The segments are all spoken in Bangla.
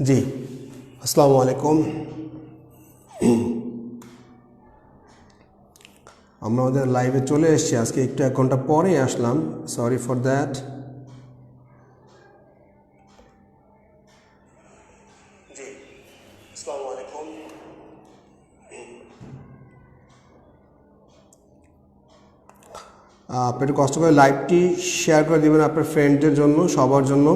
জি, আসসালামু আলাইকুম। আমরা আমাদের লাইভে চলে এসেছি, আজকে একটু 1 ঘন্টা পরে আসলাম, সরি ফর দ্যাট। জি, আসসালামু আলাইকুম। আপনি একটু কষ্ট করে লাইভটি শেয়ার করে দেবেন আপনার ফ্রেন্ডদের জন্য, সবার জন্য।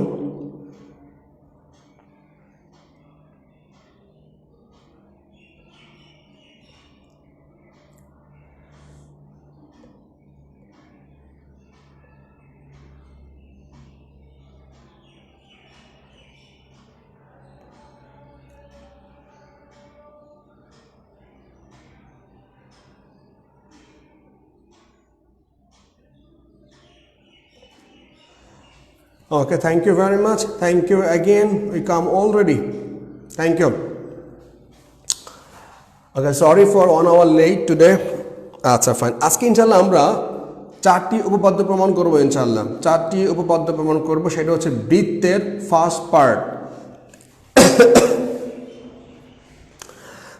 Okay, thank you very much. Thank you again. We come already. Thank you. Okay, sorry for 1 hour late today. আচ্ছা ফাইন। আজকে ইনশাল্লাহ আমরা 4টি উপপাদ্য প্রমাণ করব ইনশাল্লাহ। 4টি উপপাদ্য প্রমাণ করব, সেটা হচ্ছে বৃত্তের ফার্স্ট পার্ট।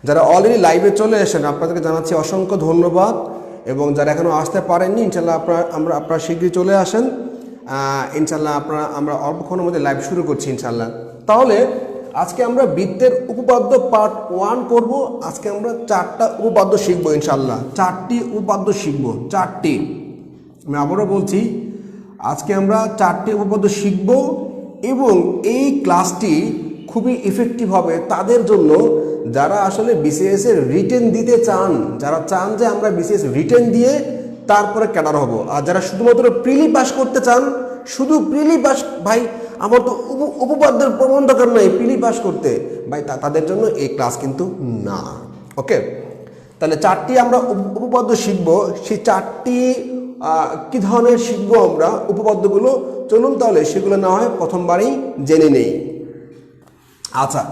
যারা অলরেডি লাইভে চলে এসেছেন আপনাদেরকে জানাচ্ছি অসংখ্য ধন্যবাদ, এবং যারা এখনও আসতে পারেননি ইনশাল্লাহ আপনারা শীঘ্রই চলে আসেন। ইনশাল্লাহ আমরা অল্পক্ষণের মধ্যে লাইভ শুরু করছি ইনশাল্লাহ। তাহলে আজকে আমরা বৃত্তের উপপাদ্য পার্ট 1 করব। আজকে আমরা 4টা উপপাদ্য শিখবো ইনশাল্লাহ। 4টি উপপাদ্য শিখবো, 4টি। আমি আবারও বলছি, আজকে আমরা 4টি উপপাদ্য শিখব, এবং এই ক্লাসটি খুবই ইফেক্টিভ হবে তাদের জন্য যারা আসলে বিসিএস এর রিটেন দিতে চান, যারা চান যে আমরা বিসিএস রিটেন দিয়ে তারপরে ক্যাডার হব। আর যারা শুধুমাত্র প্রিলি পাস করতে চান, শুধু প্রিলি পাস, ভাই আমার তো উপপাদ্যের প্রমাণ দরকার নাই প্রিলি পাস করতে, ভাই তাদের জন্য এই ক্লাস কিন্তু না। ওকে, তাহলে 4টি আমরা উপপাদ্য শিখব। সেই 4টি কী ধরনের শিখবো আমরা উপপাদ্যগুলো, চলুন তাহলে সেগুলো না হয় প্রথমবারই জেনে নেই। আচ্ছা,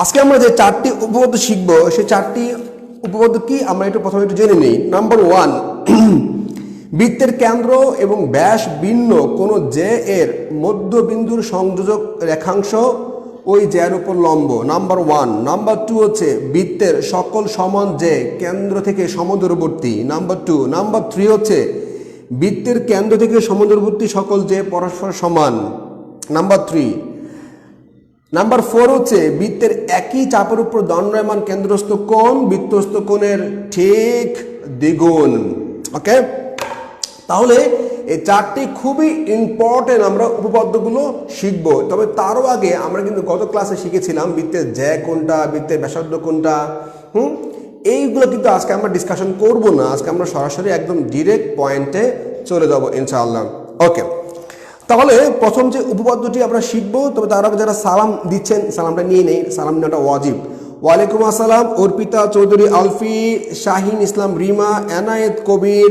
আজকে আমরা যে 4টি উপপাদ্য শিখবো, সেই 4টি উপপাদ্য কি আমরা একটু প্রথমে একটু জেনে নিই। নাম্বার 1, বৃত্তের কেন্দ্র এবং ব্যাস ভিন্ন কোনো জে এর মধ্যবিন্দুর সংযোজক রেখাংশ ওই জ্যার উপর লম্ব। নাম্বার 1। নাম্বার 2 হচ্ছে বৃত্তের সকল সমান জে কেন্দ্র থেকে সমদূরবর্তী। নাম্বার 2। নাম্বার 3 হচ্ছে বৃত্তের কেন্দ্র থেকে সমদূরবর্তী সকল জে পরস্পর সমান। নাম্বার 3। নাম্বার 4 হচ্ছে বৃত্তের একই চাপের উপর দণ্ডায়মান কেন্দ্রস্থ কোণ বৃত্তস্থ কোণের ঠিক দ্বিগুণ। ওকে, তাহলে এই 4টি খুবই ইম্পর্টেন্ট আমরা উপপাদ্যগুলো শিখব। তবে তারও আগে আমরা কিন্তু গত ক্লাসে শিখেছিলাম বৃত্তের জ্যা কোনটা, বৃত্তের ব্যাসার্ধ কোনটা। এইগুলো কিন্তু আজকে আমরা ডিসকাশন করব না, আজকে আমরা সরাসরি একদম ডিরেক্ট পয়েন্টে চলে যাব ইনশাআল্লাহ। ওকে, তাহলে প্রথম যে উপপাদ্যটি আমরা শিখবো, তবে তার আগে যারা সালাম দিচ্ছেন সালামটা নিয়ে নেই, সালাম নেওয়াটা ওয়াজিব। ওয়ালাইকুম আসসালাম অর্পিতা চৌধুরী, আলফি, শাহিন ইসলাম, রিমা, এনায়েত কবির,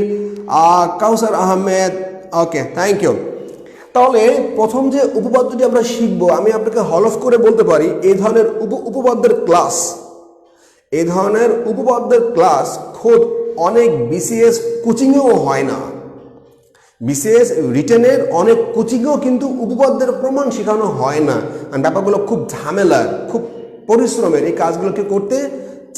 কাউসার আহমেদ। ওকে, থ্যাংক ইউ। তাহলে প্রথম যে উপপাদ্যটি আমরা শিখবো, আমি আপনাকে হলফ করে বলতে পারি এই ধরনের উপপাদ্যের ক্লাস খোদ অনেক বিসিএস কোচিংয়েও হয় না। বিসিএস রিটেনের অনেক কোচিংয়েও কিন্তু উপপাদ্যের প্রমাণ শেখানো হয় না। ব্যাপারগুলো খুব ঝামেলার, খুব পরিশ্রমের, এই কাজগুলোকে করতে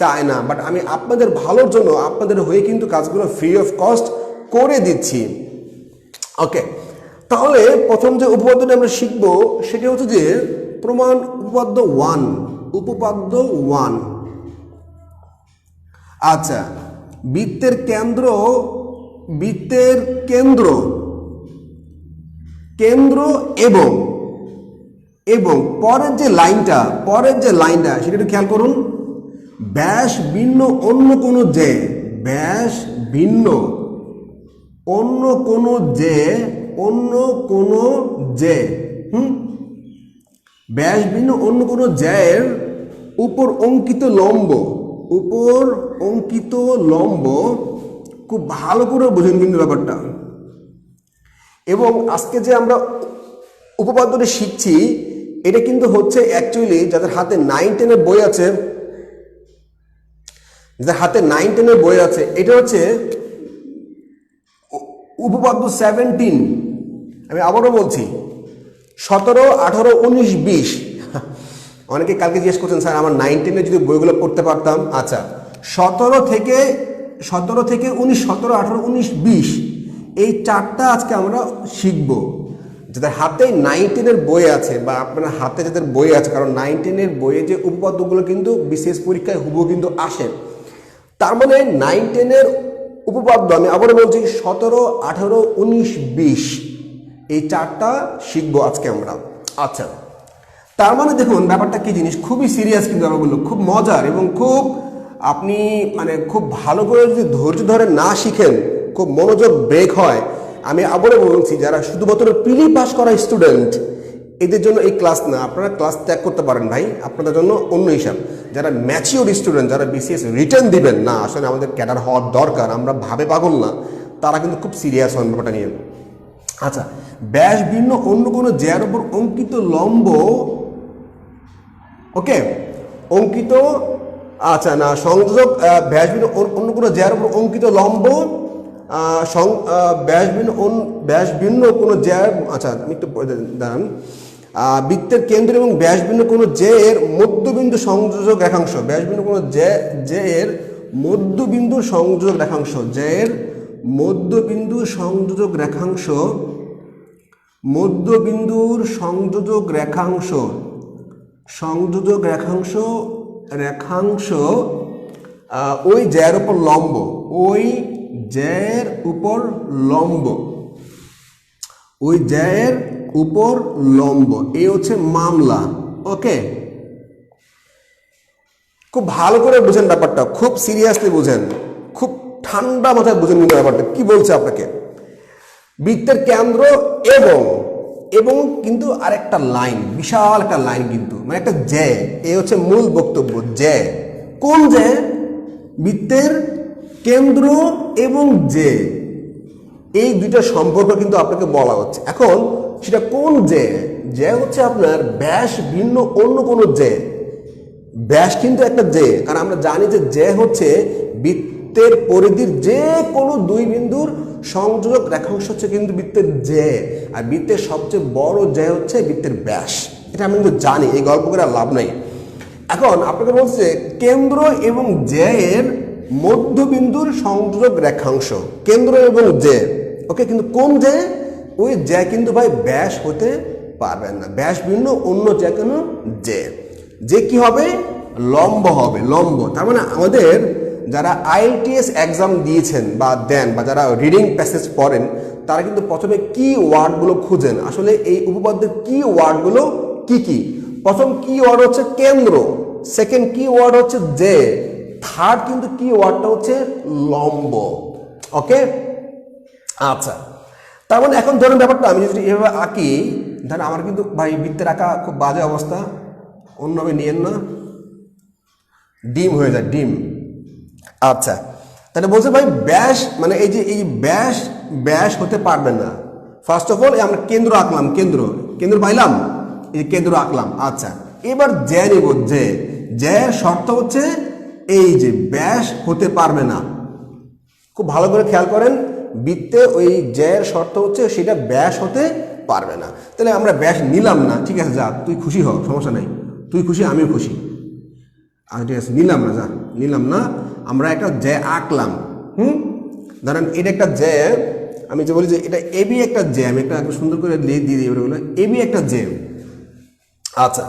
চায় না। বাট আমি আপনাদের ভালোর জন্য আপনাদের হয়ে কিন্তু কাজগুলো ফ্রি অফ কস্ট করে দিচ্ছি। ওকে, তাহলে প্রথম যে উপপাদ্যটি আমরা শিখব সেটি হচ্ছে যে প্রমাণ উপপাদ্য 1। উপপাদ্য 1। আচ্ছা, বৃত্তের কেন্দ্র এবং পরের যে লাইনটা সেটা একটু খেয়াল করুন। ব্যাস ভিন্ন অন্য কোনো জে, ব্যাস ভিন্ন অন্য কোনো জে, ব্যাস ভিন্ন অন্য কোনো জ্যার উপর অঙ্কিত লম্ব, খুব ভালো করে বুঝুন কিন্তু ব্যাপারটা। এবং আজকে যে আমরা উপপাদ্যটি শিখছি এটা কিন্তু হচ্ছে অ্যাকচুয়ালি যাদের হাতে 9-10 বই আছে, এটা হচ্ছে উপপাদ্য 17। আমি আবারও বলছি 17, 18, 19, 20 অনেকে কালকে জিজ্ঞেস করছেন স্যার আমার 9, 10 যদি বইগুলো পড়তে পারতাম। আচ্ছা, 17 থেকে 19, 17, 18, 19, 20 এই 4টা আজকে আমরা শিখব। যাদের হাতে 9, 10 বই আছে বা আপনার হাতে যাদের বই আছে, কারণ 9, 10 বইয়ে যে উপপাদ্যগুলো কিন্তু বিশেষ পরীক্ষায় হুবহু কিন্তু আসে। তার মানে 9, 10 উপপাদ্য আমি আবার বলছি 17, 18, 19, 20 এই 4টা শিখবো আজকে আমরা। আচ্ছা, তার মানে দেখুন ব্যাপারটা কি জিনিস, খুবই সিরিয়াস কিন্তু ব্যাপারগুলো, খুব মজার এবং খুব আপনি মানে খুব ভালো করে যদি ধৈর্য ধরে না শিখেন, খুব মনোযোগ ব্রেক হয়। আমি আবারও বলছি, যারা শুধুমাত্র প্রিলি পাস করা স্টুডেন্ট এদের জন্য এই ক্লাস না, আপনারা ক্লাস ত্যাগ করতে পারেন ভাই, আপনাদের জন্য অন্য হিসাব। যারা ম্যাচিওর স্টুডেন্ট, যারা বিসিএস রিটার্ন দিবেন না, আসলে আমাদের ক্যাডার হওয়ার দরকার, আমরা ভাবে পাগল না, তারা কিন্তু খুব সিরিয়াস হন ব্যাপারটা নিয়ে। আচ্ছা, ব্যাস ভিন্ন অন্য কোনো জ্যার উপর অঙ্কিত লম্ব, ওকে অঙ্কিত, আচ্ছা না সংযোজক ব্যাস ভিন্ন অন্য কোনো জ্যার উপর অঙ্কিত লম্ব, ব্যাস ভিন্ন কোনো জ্যার, আচ্ছা আমি একটু দাঁড়ান, বৃত্তের কেন্দ্র এবং ব্যাস ভিন্ন কোনো জে এর মধ্যবিন্দু সংযোজক রেখাংশ, ব্যাস ভিন্ন কোনো জে এর মধ্যবিন্দু সংযোজক রেখাংশ, জে এর মধ্যবিন্দু সংযোজক রেখাংশ, মধ্যবিন্দুর সংযোজক রেখাংশ, সংযোজক রেখাংশ, রেখাংশ ওই জ্যার উপর লম্ব, ওই জ্যার উপর লম্ব, ওই জ্যার উপর লম্ব, এই হচ্ছে মামলা। ওকে, খুব ভালো করে বুঝেন ব্যাপারটা, খুব সিরিয়াসলি বুঝেন, খুব ঠান্ডা মাথায় বুঝেন কিন্তু ব্যাপারটা কি বলছে আপনাকে। বৃত্তের কেন্দ্র এবং এবং কিন্তু আরেকটা লাইন, বিশাল একটা লাইন কিন্তু, মানে একটা জ্যা, এই হচ্ছে মূল বক্তব্য। জ্যা, কোন জ্যা? বৃত্তের কেন্দ্র এবং জ্যা, এই দুইটা সম্পর্ক কিন্তু আপনাকে বলা হচ্ছে। এখন সেটা কোন জ্যা? জ্যা হচ্ছে আপনার ব্যাস ভিন্ন অন্য কোনো জ্যা। ব্যাস কিন্তু একটা জ্যা, কারণ আমরা জানি যে জ্যা হচ্ছে বৃত্তের পরিধির যে কোনো দুই বিন্দুর সংযোজক রেখাংশ হচ্ছে কিন্তু বৃত্তের জ্যা, আর বৃত্তের সবচেয়ে বড় জ্যা হচ্ছে বৃত্তের ব্যাস। এটা আমি কিন্তু জানি, এই গল্প করে লাভ নাই। এখন আপনাকে বলছে কেন্দ্র এবং জ্যা এর মধ্যবিন্দুর সংযোজক রেখাংশ, কেন্দ্র এবং জ্যা, ওকে, কিন্তু কোন জ্যা? ওই জ্যা কিন্তু ভাই ব্যাস হতে পারবেন না, ব্যাস ভিন্ন অন্য জ্যা কেন জ্যা, যে কি হবে? লম্ব হবে, লম্ব। তার মানে আমাদের যারা আইএলটিএস এক্সাম দিয়েছেন বা দেন, বা যারা রিডিং প্যাসেজ পড়েন, তারা কিন্তু প্রথমে কি ওয়ার্ডগুলো খুঁজেন, আসলে এই উপপাদ্যের কি ওয়ার্ডগুলো কি কি। প্রথম কি ওয়ার্ড হচ্ছে কেন্দ্র, সেকেন্ড কি ওয়ার্ড হচ্ছে জ্যা, থার্ড কিন্তু কি ওয়ার্ডটা হচ্ছে লম্ব। ওকে, আচ্ছা, তার মানে এখন ধরেন ব্যাপারটা আমি যদি এভাবে আঁকি, ধরেন আমার কিন্তু ভাই বৃত্তের আঁকা খুব বাজে অবস্থা, অন্যভাবে নিয়েন না, ডিম হয়ে যায়, ডিম। আচ্ছা, তাহলে বলছে ভাই ব্যাস, মানে এই যে এই ব্যাস, ব্যাস হতে পারবে না। ফার্স্ট অফ অল আমরা কেন্দ্র আঁকলাম, কেন্দ্র, কেন্দ্র পাইলাম, এই কেন্দ্র আঁকলাম। আচ্ছা, এবার জ্যা নিব, জ্যা, জ্যার শর্ত হচ্ছে এই যে ব্যাস হতে পারবে না। খুব ভালো করে খেয়াল করেন, বৃত্তে ওই জ্যার শর্ত হচ্ছে সেটা ব্যাস হতে পারবে না। তাহলে আমরা ব্যাস নিলাম না, ঠিক আছে, যা তুই খুশি হ, সমস্যা নাই, তুই খুশি আমিও খুশি। আচ্ছা ঠিক আছে, নিলাম না, যা নিলাম না, আমরা একটা জ্যা আঁকলাম। ধরেন এটা একটা জ্যা, আমি যে বলি যে এটা এবি একটা জ্যা, আমি একটা সুন্দর করে দিয়ে দিই ওগুলো, এবি একটা জ্যা। আচ্ছা,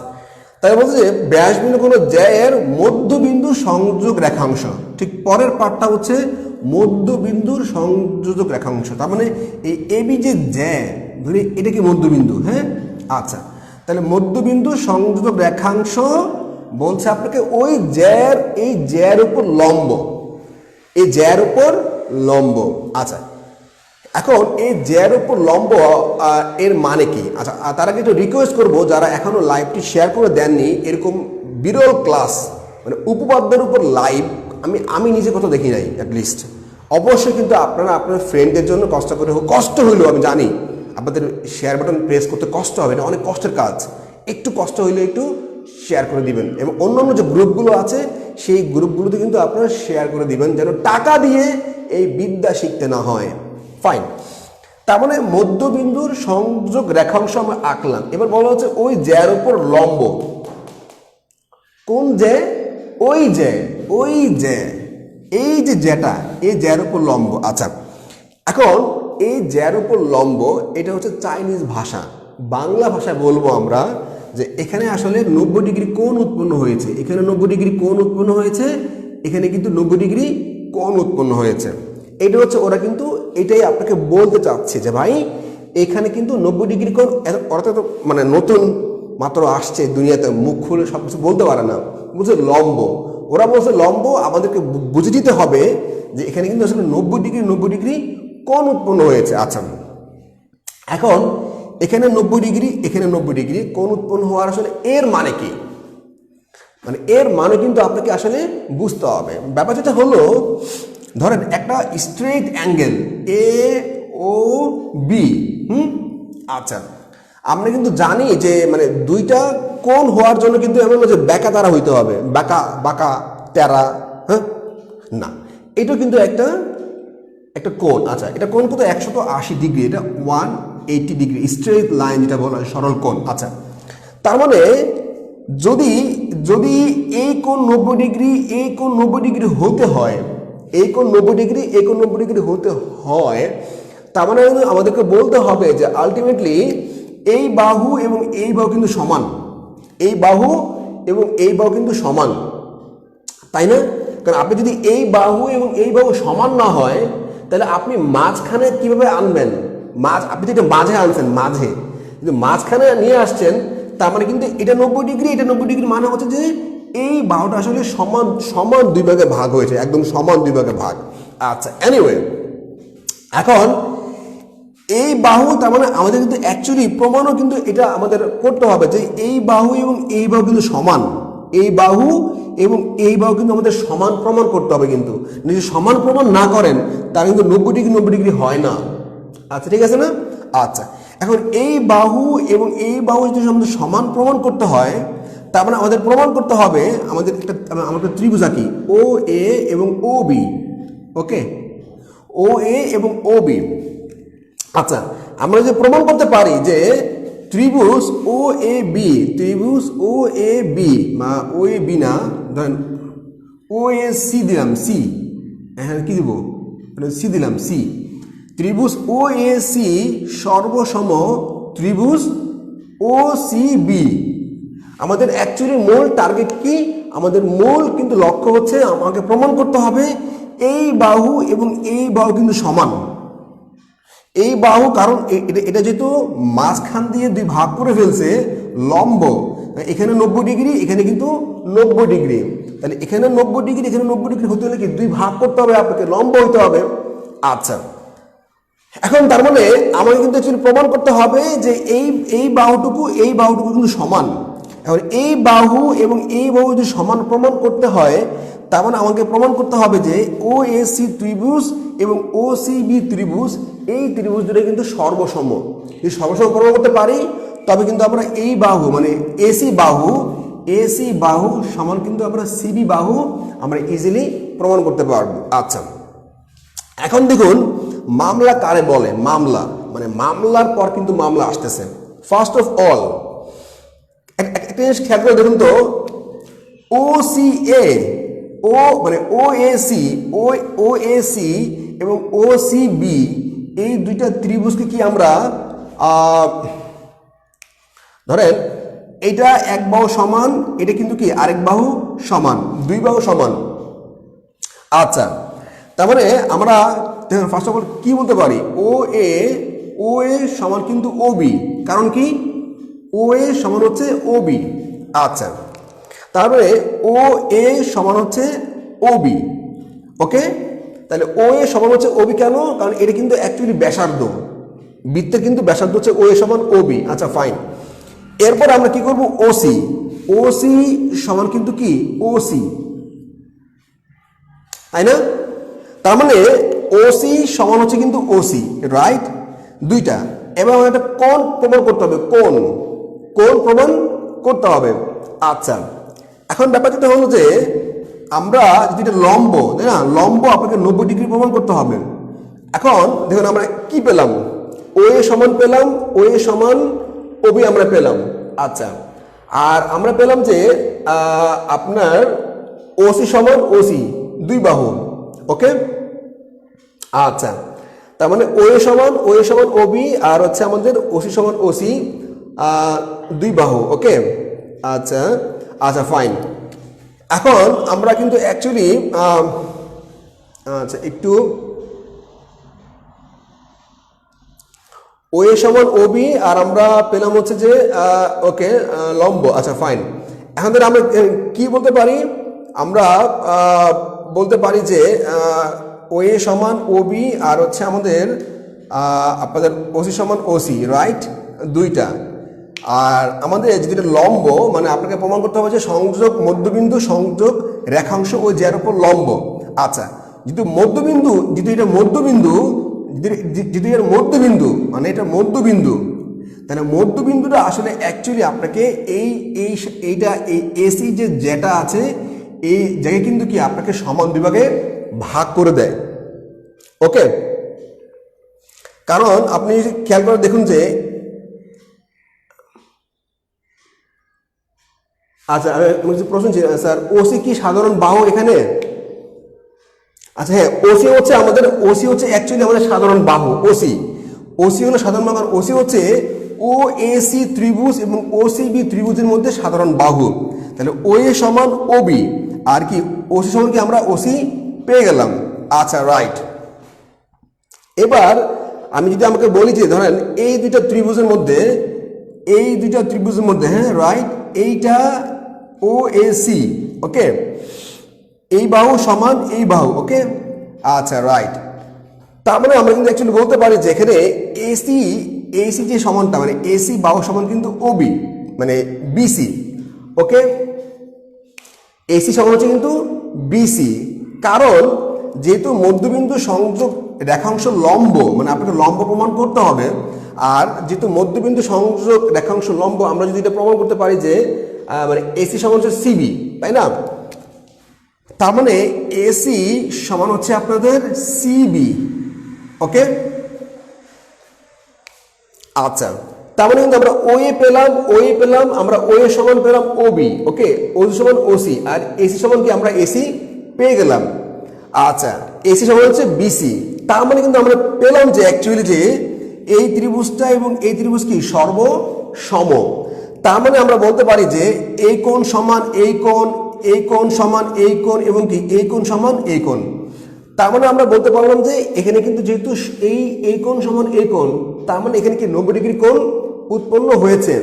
তাই বলছে যে ব্যাস ভিন্ন কোনো জ্যা এর মধ্যবিন্দু সংযোগ রেখাংশ, ঠিক পরের পার্টটা হচ্ছে মধ্যবিন্দুর সংযোজক রেখাংশ। তার মানে এই এবি যে জ্যা, ধরি এটা কি মধ্যবিন্দু, হ্যাঁ। আচ্ছা, তাহলে মধ্যবিন্দু সংযোজক রেখাংশ বলছে আপনাকে ওই জ্যার, এই জ্যার উপর লম্ব, এই জ্যার উপর লম্ব। আচ্ছা, এখন এই জ্যার উপর লম্ব এর মানে কি? আচ্ছা, তার আগে একটু রিকোয়েস্ট করবো, যারা এখনো লাইভটি শেয়ার করে দেননি, এরকম বিরল ক্লাস মানে উপপাদ্যের উপর লাইভ আমি নিজে কোথাও দেখি নাই, অ্যাটলিস্ট অবশ্যই কিন্তু আপনারা আপনার ফ্রেন্ডদের জন্য কষ্ট করে হোক, কষ্ট হইলেও আমি জানি আপনাদের শেয়ার বাটন প্রেস করতে কষ্ট হবে, এটা অনেক কষ্টের কাজ, একটু কষ্ট হইলে একটু শেয়ার করে দিবেন, এবং অন্যান্য যে গ্রুপগুলো আছে সেই গ্রুপগুলোতে কিন্তু আপনারা শেয়ার করে দিবেন, যেন টাকা দিয়ে এই বিদ্যা শিখতে না হয়। ফাইন, তার মানে মধ্যবিন্দুর সংযোগ রেখাংশ আমরা আঁকলাম। এবার বলা হচ্ছে ওই জ্যার উপর লম্ব, কোন যে? ওই যে, ওই যে, এই যে যেটা, এই জ্যার উপর লম্ব। আচ্ছা, এখন এই জ্যার উপর লম্ব এটা হচ্ছে চাইনিজ ভাষা। বাংলা ভাষায় বলবো আমরা যে এখানে আসলে 90 ডিগ্রি কোণ উৎপন্ন হয়েছে, এখানে 90 ডিগ্রি কোণ উৎপন্ন হয়েছে, এখানে কিন্তু 90 ডিগ্রি কোণ উৎপন্ন হয়েছে। এটা হচ্ছে ওরা কিন্তু এটাই আপনাকে বলতে চাচ্ছে যে ভাই এখানে কিন্তু 90 ডিগ্রি কোণ। ওরা তো মানে নতুন মাত্র আসছে দুনিয়াতে, মুখ খুলে সব কিছু বলতে পারে না, বলছে লম্ব। ওরা বলছে লম্ব, আমাদেরকে বুঝে দিতে হবে যে এখানে কিন্তু আসলে 90 ডিগ্রি কোণ উৎপন্ন হয়েছে। আচ্ছা, এখন এখানে 90 ডিগ্রি, এখানে 90 ডিগ্রি কোণ উৎপন্ন হওয়ার আসলে এর মানে কি? মানে এর মানে কিন্তু আপনাকে আসলে বুঝতে হবে। ব্যাপার যেটা হলো, ধরেন একটা straight angle A O B. আচ্ছা, আমরা কিন্তু জানি যে মানে দুইটা কোণ হওয়ার জন্য কিন্তু এমন না যে বেঁকা তারা হইতে হবে, বাঁকা বাঁকা তেরা, হ্যাঁ না, এটা কিন্তু একটা কোণ। আচ্ছা, এটা কোণ কত? 180 ডিগ্রি, এটা 180 ডিগ্রি স্ট্রেট লাইন যেটা বলা হয়, সরল কোণ। আচ্ছা, তার মানে যদি যদি এই কোণ 90 ডিগ্রি, এই কোণ 90 ডিগ্রি হতে হয়, এই কোণ 90 ডিগ্রি, এই কোণ 90 ডিগ্রি হতে হয়, তার মানে আমাদেরকে বলতে হবে যে আলটিমেটলি এই বাহু এবং এই বাহু কিন্তু সমান, এই বাহু এবং এই বাহু কিন্তু সমান, তাই না? কারণ আপনি যদি এই বাহু এবং এই বাহু সমান না হয়, তাহলে আপনি মাঝখানে কিভাবে আনবেন? আপনি যেটা মাঝে আনছেন, মাঝে কিন্তু মাঝখানে নিয়ে আসছেন, তার মানে কিন্তু এটা 90 ডিগ্রি, এটা 90 ডিগ্রি, মানে হচ্ছে যে এই বাহুটা আসলে সমান সমান দুই ভাগে ভাগ হয়েছে, একদম সমান দুই ভাগে ভাগ। আচ্ছা, এনিওয়ে, এখন এই বাহু, তার মানে আমাদের কিন্তু অ্যাকচুয়ালি প্রমাণও কিন্তু এটা আমাদের করতে হবে যে এই বাহু এবং এই বাহু কিন্তু সমান, এই বাহু এবং এই বাহু কিন্তু আমাদের সমান প্রমাণ করতে হবে। কিন্তু যদি সমান প্রমাণ না করেন তাহলে কিন্তু 90 ডিগ্রি হয় না। আচ্ছা, ঠিক আছে না? আচ্ছা, এখন এই বাহু এবং এই বাহু যদি আমাদের সমান প্রমাণ করতে হয়, তার মানে আমাদের প্রমাণ করতে হবে, আমাদের ত্রিভুজ আঁকি ও এ এবং ও বি। ওকে, ও এ এবং ও বি। আচ্ছা, আমরা যে প্রমাণ করতে পারি যে ত্রিভুজ ও এ বি, ত্রিভুজ ও এ বি বা ও এ বি না, ধরেন ও এ সি দিলাম, সি, হ্যাঁ কি দিব, সি দিলাম, সি। ত্রিভুজ ও এ সি সর্বসম ত্রিভুজ ও সি বি। আমাদের অ্যাকচুয়ালি মূল টার্গেট কি? আমাদের মূল কিন্তু লক্ষ্য হচ্ছে আমাকে প্রমাণ করতে হবে এই বাহু এবং এই বাহু কিন্তু সমান। এই বাহু, কারণ এটা যেহেতু মাঝখান দিয়ে দুই ভাগ করে ফেলছে, লম্ব, এখানে 90 ডিগ্রি, এখানে কিন্তু 90 ডিগ্রি, তাহলে এখানে 90 ডিগ্রি, এখানে 90 ডিগ্রি হতে হলে কি দুই ভাগ করতে হবে, আপনাকে লম্ব হইতে হবে। আচ্ছা, এখন তার মানে আমাকে কিন্তু অ্যাকচুয়ালি প্রমাণ করতে হবে যে এই বাহুটুকু এই বাহুটুকু কিন্তু সমান। এখন এই বাহু এবং এই বাহু যদি সমান প্রমাণ করতে হয়, তার মানে আমাকে প্রমাণ করতে হবে যে ও এ সি ত্রিভুজ এবং ও সি বি ত্রিভুজ, এই ত্রিভুজ দুটো কিন্তু সর্বসম। যদি সর্বসম প্রমাণ করতে পারি, তবে কিন্তু আমরা এই বাহু মানে এসি বাহু সমান কিন্তু আমরা সিবি বাহু আমরা ইজিলি প্রমাণ করতে পারবো। আচ্ছা, এখন দেখুন মামলা কারে বলে? মামলা মানে মামলার পর কিন্তু মামলা আসতেছে। ফার্স্ট অফ অল একটা জিনিস খেয়াল করে দেখুন তো, ও সি এ, ও মানে ও এ সি এবং ও সি বি, এই দুইটা ত্রিভুজকে কি আমরা ধরেন এটা এক বাহু সমান, এটা কিন্তু কি আরেক বাহু সমান, দুই বাহু সমান। আচ্ছা, তার মানে আমরা ফার্স্ট অফ অল কি বলতে পারি? ও এ সমান কিন্তু ও বি, কারণ কি ও এ সমান হচ্ছে ও বি। আচ্ছা, তারপরে ও এ সমান হচ্ছে ও বি। ওকে, তাহলে ও এ সমান হচ্ছে ও বি কেন? কারণ এটা কিন্তু অ্যাকচুয়ালি ব্যাসার্ধ, বৃত্তের কিন্তু ব্যাসার্ধ হচ্ছে ও এ সমান ও বি। আচ্ছা, ফাইন। এরপর আমরা কি করব? ও সি সমান কিন্তু কি ও সি, তাই না? তার মানে ও সি সমান হচ্ছে কিন্তু ও সি, রাইট? দুইটা। এবার আমাদের একটা কোণ প্রমাণ করতে হবে, কোণ প্রমাণ করতে হবে। আচ্ছা, এখন ব্যাপার যেটা হলো যে আমরা যদি এটা লম্ব, তাই না, লম্ব আপনাকে 90 ডিগ্রি প্রমাণ করতে হবে। এখন দেখুন আমরা কি পেলাম? ও এ সমান পেলাম, ও এ সমান ও বি আমরা পেলাম। আচ্ছা, আর আমরা পেলাম যে আপনার ওসি সমান ওসি, দুই বাহু। ওকে, আচ্ছা, তার মানে ওএ সমান ওবি, আর হচ্ছে আমাদের ওসি সমান ওসি, দুই বাহু। ওকে, আচ্ছা আচ্ছা ফাইন। এখন আমরা কিন্তু অ্যাকচুয়ালি আচ্ছা একটু ওএ সমান ওবি, আর আমরা পেলাম হচ্ছে যে ওকে লম্ব। আচ্ছা ফাইন। এখন ধরে আমরা কি বলতে পারি? আমরা বলতে পারি যে ওএ সমান ওবি, আর হচ্ছে আমাদের আপনাদের ওসি সমান ওসি, রাইট, দুইটা। আর আমাদের যদি এটা লম্ব, মানে আপনাকে প্রমাণ করতে হবে যে সংযোগ মধ্যবিন্দু সংযোগ রেখাংশ ও যার উপর লম্ব। আচ্ছা, যেহেতু মধ্যবিন্দু, যেহেতু এটা মধ্যবিন্দু, যদি এর মধ্যবিন্দু মানে এটা মধ্যবিন্দু, তাহলে মধ্যবিন্দুটা আসলে অ্যাকচুয়ালি আপনাকে এইটা এই এসি যেটা আছে এই জায়গায় কিন্তু কি আপনাকে সমান বিভাগে ভাগ করে দেয়। ওকে, কারণ আপনি খেয়াল করে দেখুন যে আচ্ছা প্রশ্ন ছিল স্যার, ওসি কি সাধারণ বাহু এখানে? আচ্ছা হ্যাঁ, ওসি হচ্ছে আমাদের, ওসি হচ্ছে অ্যাকচুয়ালি আমাদের সাধারণ বাহু। ওসি হলো সাধারণ বাহু, কারণ ওসি হচ্ছে ও এসি ত্রিভুজ এবং ওসিবি ত্রিভুজের মধ্যে সাধারণ বাহু। তাহলে ও এ সমান ওবি, আর কি ওসি সমান কি আমরা ওসি পেয়ে গেলাম। আচ্ছা রাইট। এবার আমি যদি আমাকে বলি যে ধরেন এই দুইটা ত্রিভুজের মধ্যে, হ্যাঁ রাইট, এইটা ও এসি, ওকে, এই বাহু সমান এই বাহু। ওকে, আচ্ছা রাইট। তার মানে আমরা কিন্তু অ্যাকচুয়ালি বলতে পারি যে এখানে এসি যে সমানটা, মানে এসি বাহু সমান কিন্তু ওবি, মানে বিসি। ওকে, এসি সমান হচ্ছে কিন্তু বিসি, কারণ যেহেতু মধ্যবিন্দু সংযোগ রেখাংশ লম্ব, মানে আপনাকে লম্ব প্রমাণ করতে হবে। আর যেহেতু মধ্যবিন্দু সংযোগ রেখাংশ লম্ব, আমরা যদি এটা প্রমাণ করতে পারি যে মানে এসি সমান হচ্ছে সিবি, তাই না? তার মানে এসি সমান হচ্ছে আপনাদের সিবি। ওকে, আচ্ছা, তার মানে কিন্তু আমরা ওএ পেলাম, আমরা ওএ সমান পেলাম ওবি। ওকে, ওসি সমান ওসি, আর এসি সমান কি আমরা এসি পেয়ে গেলাম। আচ্ছা, এসি সমান হচ্ছে বিসি। তার মানে কিন্তু আমরা পেলাম যে অ্যাকচুয়ালি যে এই ত্রিভুজটা এবং এই ত্রিভুজ কি সর্বসম। তার মানে আমরা বলতে পারি যে এই কোণ সমান এই কোণ, এই কোণ সমান এই কোণ, এবং কি এই কোণ সমান এই কোণ। তার মানে আমরা বলতে পারলাম যে এখানে কিন্তু যেহেতু এই কোণ সমান এই কোণ, তার মানে এখানে কি 90 ডিগ্রি কোণ উৎপন্ন হয়েছে।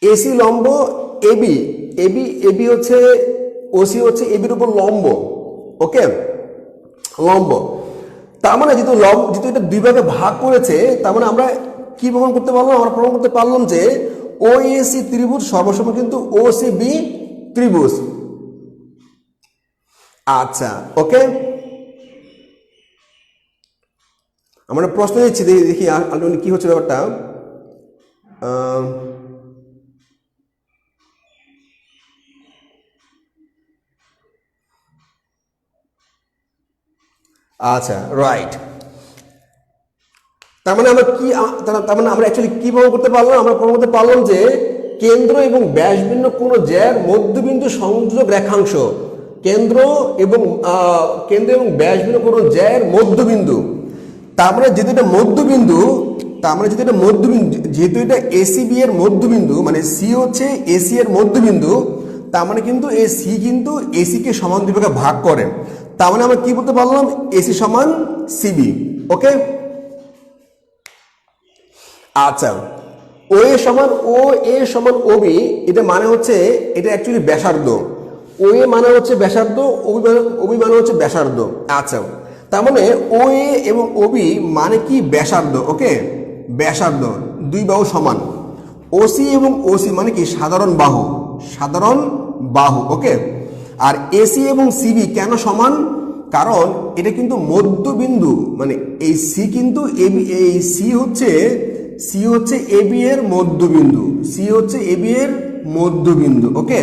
এসি লম্ব এবি হচ্ছে ওসি হচ্ছে এবির উপর লম্ব। ওকে, লম্ব। তার মানে যেহেতু এটা দুই ভাগে ভাগ করেছে, তার মানে আমরা কি প্রমাণ করতে পারলাম? আমরা প্রমাণ করতে পারলাম যে ওএসি ত্রিভুজ সর্বসম কিন্তু ওসিবি ত্রিভুজ। আচ্ছা ওকে, আমরা প্রশ্ন দিচ্ছি, দেখি আলটিমেটলি কি হচ্ছে ব্যাপারটা। আচ্ছা রাইট। তার মানে আমরা অ্যাকচুয়ালি কি প্রমাণ করতে পারলাম? আমরা প্রমাণ করতে পারলাম যে কেন্দ্র এবং ব্যাসভিন্ন কোন জ্যার মধ্যবিন্দু সংযোগ রেখাংশ, কেন্দ্র এবং ব্যাসভিন্ন কোন জ্যার মধ্যবিন্দু। তার মানে যেহেতু এটা মধ্যবিন্দু, যেহেতু এটা এসিবি এর মধ্যবিন্দু, মানে সি হচ্ছে এসি এর মধ্যবিন্দু, তার মানে কিন্তু এই সি কিন্তু এসি কে সমান দুই ভাগে ভাগ করে। তার মানে আমরা কি বলতে পারলাম? এসি সমান সিবি। ওকে, আচ্ছা, ও এ সমান ওবি, এটা মানে হচ্ছে এটা অ্যাকচুয়ালি ব্যাসার্ধ। ও এ মানে হচ্ছে ব্যাসার্ধ, ওবি মানে হচ্ছে ব্যাসার্ধ। আচ্ছা, তার মানে ও এ এবং ওবি মানে কি ব্যাসার্ধ। ওকে, ব্যাসার্ধ, দুই বাহু সমান। ওসি এবং ওসি মানে কি সাধারণ বাহু। ওকে, আর এসি এবং সিবি কেন সমান? কারণ এটা কিন্তু মধ্যবিন্দু, মানে এই সি কিন্তু এবি, এই সি হচ্ছে এবি এর মধ্যবিন্দু। ওকে,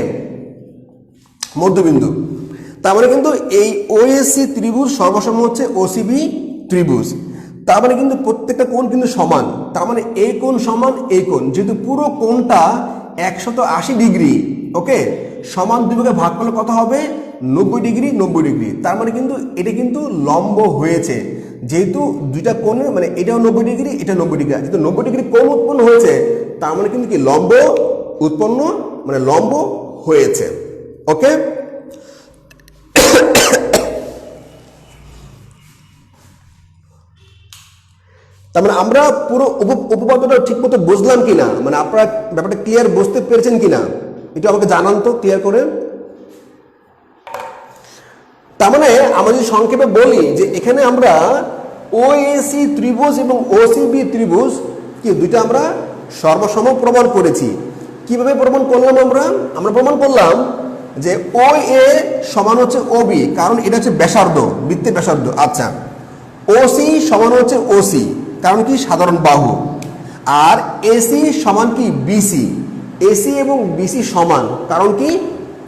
মধ্যবিন্দু। তার মানে কিন্তু এই ওএসি ত্রিভুজ সর্বসম হচ্ছে ওসিবি ত্রিভুজ। তার মানে কিন্তু প্রত্যেকটা কোণ কিন্তু সমান, তার মানে এই কোণ সমান এই কোণ, যেহেতু পুরো কোণটা 180 ডিগ্রি, ওকে, সমান দুই ভাগে ভাগ করলে কত হবে 90 ডিগ্রি 90 ডিগ্রি, তার মানে কিন্তু এটা কিন্তু লম্ব হয়েছে, যেহেতু দুইটা কোণের মানে এটাও 90 ডিগ্রি এটা 90 ডিগ্রি, যেহেতু 90 ডিগ্রি কোণ উৎপন্ন হয়েছে তার মানে কিন্তু কি লম্ব উৎপন্ন মানে লম্ব হয়েছে, ওকে। তার মানে আমরা পুরো উপপাদ্যটা ঠিক মতো বুঝলাম কিনা, মানে আপনারা ব্যাপারটা ক্লিয়ার বুঝতে পেরেছেন কিনা এটা আমাকে জানান তো ক্লিয়ার করে। তার মানে আমরা যদি সংক্ষেপে বলি যে এখানে আমরা ওএসি ত্রিভুজ এবং ওসিবি ত্রিভুজ কি দুইটা আমরা সর্বসম প্রমাণ করেছি। কিভাবে প্রমাণ করলাম আমরা প্রমাণ করলাম যে ও এ সমান হচ্ছে ওবি, কারণ এটা হচ্ছে ব্যাসার্ধ, বৃত্তের ব্যাসার্ধ। আচ্ছা, ওসি সমান হচ্ছে ওসি, কারণ কি সাধারণ বাহু। আর এসি সমান কি বিসি, এসি এবং বিসি সমান, কারণ কি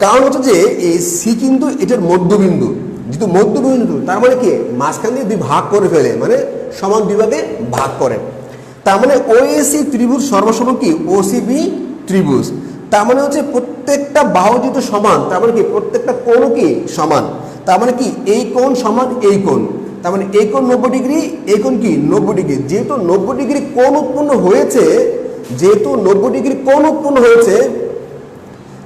কারণ হচ্ছে যে এই সি কিন্তু এটার মধ্যবিন্দু, যেহেতু মধ্যবিন্দু তার মানে কি মাঝখান দিয়ে দুই ভাগ করে ফেলে, মানে সমান দুই ভাগে ভাগ করে। তার মানে ওএসি ত্রিভুজ সর্বসম কি ওসিবি ত্রিভুজ, তার মানে হচ্ছে প্রত্যেকটা বাহু যেহেতু সমান তার মানে কি প্রত্যেকটা কোণ কি সমান, তার মানে কি এই কোণ সমান এই কোণ, তার মানে এই কোণ 90 ডিগ্রি এই কোণ কি 90 ডিগ্রি, যেহেতু 90 ডিগ্রি কোণ উৎপন্ন হয়েছে, যেহেতু 90 ডিগ্রি কোণ উৎপন্ন হয়েছে,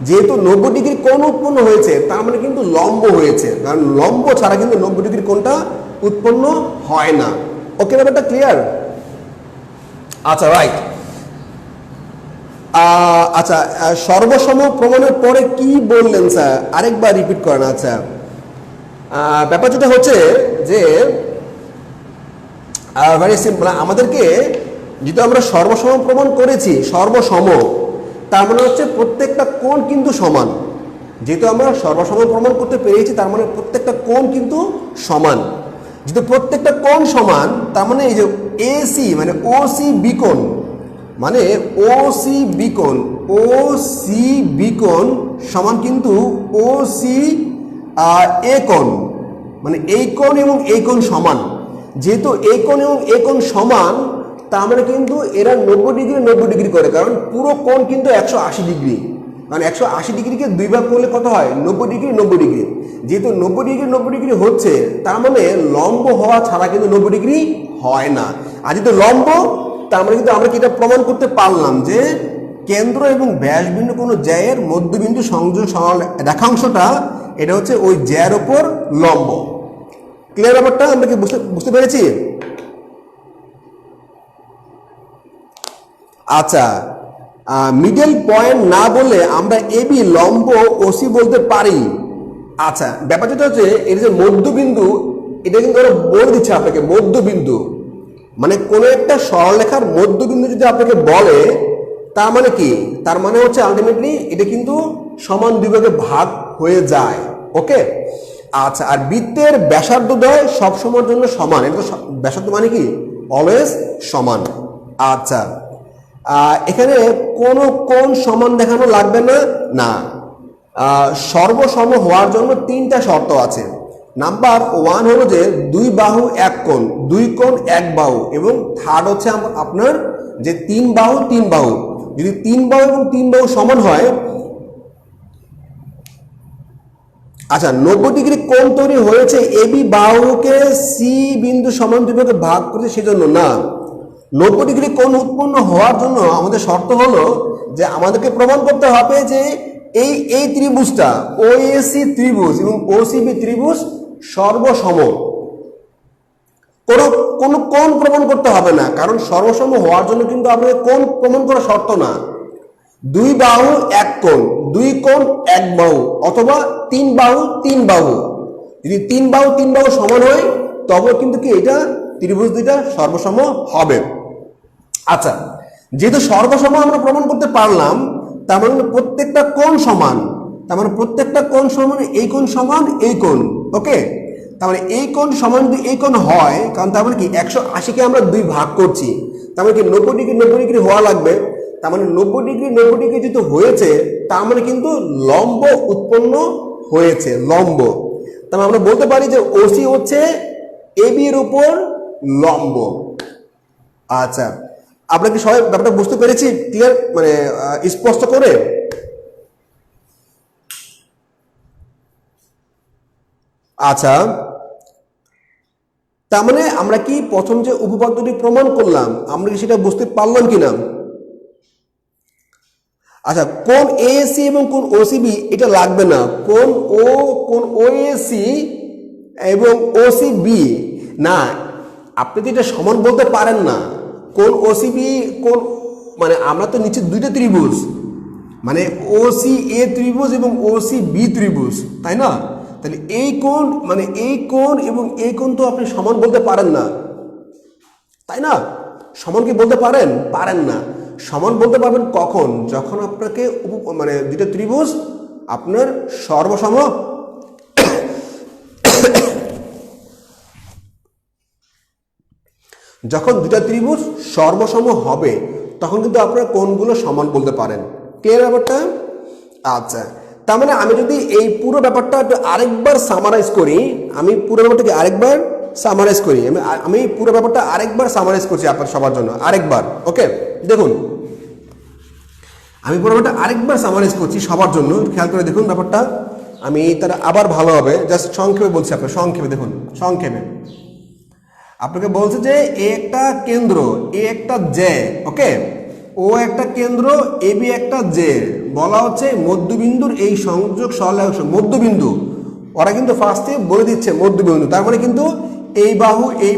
যেহেতু 90 ডিগ্রি কোণ উৎপন্ন হয়েছে তার মানে কিন্তু লম্ব হয়েছে, কারণ লম্ব ছাড়া কিন্তু 90 ডিগ্রি কোণটা উৎপন্ন হয় না। ওকে, ব্যাপারটা ক্লিয়ার? আচ্ছা, রাইট। আচ্ছা, সর্বসম প্রমাণের পরে কি বললেন স্যার, আরেকবার রিপিট করেন। আচ্ছা, ব্যাপার যেটা হচ্ছে যে ভেরি সিম্পল, আমাদেরকে যেহেতু আমরা সর্বসম প্রমাণ করেছি, সর্বসম তার মানে হচ্ছে প্রত্যেকটা কোণ কিন্তু সমান, যেহেতু আমরা সর্বসম প্রমাণ করতে পেরেছি তার মানে প্রত্যেকটা কোণ কিন্তু সমান, যেহেতু প্রত্যেকটা কোণ সমান তার মানে এই যে এসি মানে ওসি বিকোণ, মানে ওসি বিকোণ, ওসি বিকোণ সমান কিন্তু ওসি এ কোণ, মানে এই কোণ এবং এই কোণ সমান, যেহেতু এই কোণ এবং এই কোণ সমান তার মানে কিন্তু এরা 90 ডিগ্রি 90 ডিগ্রি করে, কারণ পুরো কোণ কিন্তু 180 ডিগ্রি, কারণ 180 ডিগ্রিকে দুই ভাগ করলে কত হয় 90 ডিগ্রি 90 ডিগ্রি, যেহেতু 90 ডিগ্রি 90 ডিগ্রি হচ্ছে তার মানে লম্ব হওয়া ছাড়া কিন্তু 90 ডিগ্রি হয় না। আর যেহেতু লম্ব তার মানে কিন্তু আমরা কি এটা প্রমাণ করতে পারলাম যে কেন্দ্র এবং ব্যাসবিন্দু কোনো জ্যায়ের মধ্যবিন্দু সংযোগ রেখাংশটা এটা হচ্ছে ওই জ্যায়ের উপর লম্ব। ক্লিয়ার ব্যাপারটা আমরা কি বুঝতে পেরেছি? আচ্ছা, মিডল পয়েন্ট না বললে আমরা এবি লম্ব ওসি বলতে পারি। আচ্ছা, ব্যাপার যেটা হচ্ছে এর যে মধ্যবিন্দু এটা কিন্তু ওরা বলে দিচ্ছে আপনাকে, মধ্যবিন্দু মানে কোনো একটা সরলরেখার মধ্যবিন্দু যদি আপনাকে বলে তার মানে কি, তার মানে হচ্ছে আলটিমেটলি এটা কিন্তু সমান দুই ভাগে ভাগ হয়ে যায়। ওকে, আচ্ছা, আর বৃত্তের ব্যাসার্ধদ্বয় সবসময়ের জন্য সমান, এটা তো ব্যাসার্ধ মানে কি অলওয়েজ সমান। আচ্ছা, এখানে কোনো কোণ সমান দেখানো লাগবে না, না, সর্বসম হওয়ার জন্য তিনটা শর্ত আছে। নাম্বার 1 হলো যে দুই বাহু এক কোণ, দুই কোণ এক বাহু, এবং থার্ড হচ্ছে আপনার যে তিন বাহু তিন বাহু, যদি তিন বাহু এবং তিন বাহু সমান হয়। আচ্ছা, 90 ডিগ্রি কোণ তৈরি হয়েছে এবি বাহুকে সি বিন্দু সমান দুই ভাগে ভাগ করেছে সেজন্য না, 90 ডিগ্রি কোণ উৎপন্ন হওয়ার জন্য আমাদের শর্ত হলো যে আমাদেরকে প্রমাণ করতে হবে যে এই ত্রিভুজটা ওএসি ত্রিভুজ এবং ওসিবি ত্রিভুজ সর্বসম। কোনো কোণ প্রমাণ করতে হবে না, কারণ সর্বসম হওয়ার জন্য কিন্তু আপনাদের কোণ প্রমাণ করা শর্ত না। দুই বাহু এক কোণ, দুই কোণ এক বাহু, অথবা তিন বাহু তিন বাহু, যদি তিন বাহু তিন বাহু সমান হয় তবে কিন্তু কি এটা ত্রিভুজ দুইটা সর্বসম হবে। আচ্ছা, যেহেতু সর্বসম আমরা প্রমাণ করতে পারলাম তার মানে প্রত্যেকটা কোণ সমান, তার মানে প্রত্যেকটা কোণ সমান, এই কোণ সমান এই কোণ। ওকে, তার মানে এই কোণ সমান যদি এই কোণ হয়, কারণ তার মানে কি 180কে আমরা দুই ভাগ করছি, তার মানে কি 90 ডিগ্রি 90 ডিগ্রি হওয়া লাগবে, তার মানে 90 ডিগ্রি 90 ডিগ্রি যেহেতু হয়েছে তার মানে কিন্তু লম্ব উৎপন্ন হয়েছে, লম্ব। তার মানে আমরা বলতে পারি যে ওসি হচ্ছে এবি এর উপর লম্ব। আচ্ছা, আমরা কি সবাই ব্যাপারটা বুঝতে পেরেছি? ক্লিয়ার, মানে স্পষ্ট করে? আচ্ছা, তার মানে আমরা কি প্রথম যে উপপাদ্যটি প্রমাণ করলাম আমরা কি সেটা বুঝতে পারলাম কিনা? আচ্ছা, কোন এএসি এবং কোন ওসিবি এটা লাগবে না, কোন ওএসি এবং ওসিবি না, আপনি তো এটা সমান বলতে পারেন না। কোন ওসিবি কোন, মানে আমরা তো নিচে দুইটা ত্রিভুজ, মানে ওসি এ ত্রিভুজ এবং ওসি বি ত্রিভুজ, তাই না? তাহলে এই কোণ, মানে এই কোণ এবং এই কোণ তো আপনি সমান বলতে পারেন না, তাই না? সমান কি বলতে পারেন? পারেন না। সমান বলতে পারবেন কখন? যখন আপনাকে মানে দুইটা ত্রিভুজ আপনার সর্বসম, যখন দুটা ত্রিভুজ সর্বসম হবে তখন কিন্তু আপনার কোণগুলো সমান বলতে পারেন। ক্লিয়ার ব্যাপারটা? আচ্ছা, তার মানে আমি যদি এই পুরো ব্যাপারটা একটু আরেকবার সামারাইজ করি, আমি পুরো ব্যাপারটাকে আরেকবার সামারাইজ করি, আমি পুরো ব্যাপারটা আরেকবার সামারাইজ করছি আপনার সবার জন্য আরেকবার। ওকে, দেখুন আমি পুরো ব্যাপারটা আরেকবার সামারাইজ করছি সবার জন্য, খেয়াল করে দেখুন ব্যাপারটা, আমি তারা আবার ভালো হবে, জাস্ট সংক্ষেপে বলছি আপনার, সংক্ষেপে দেখুন, সংক্ষেপে আপনাকে বলছে যে এ একটা কেন্দ্র, এ একটা জে, ওকে, ও একটা কেন্দ্র, এ বি একটা জে, বলা হচ্ছে মধ্যবিন্দুর এই সংযোগ সরলরেখা মধ্যবিন্দু, ওরা কিন্তু ফার্স্টে বলে দিচ্ছে মধ্যবিন্দু, তার মানে কিন্তু এই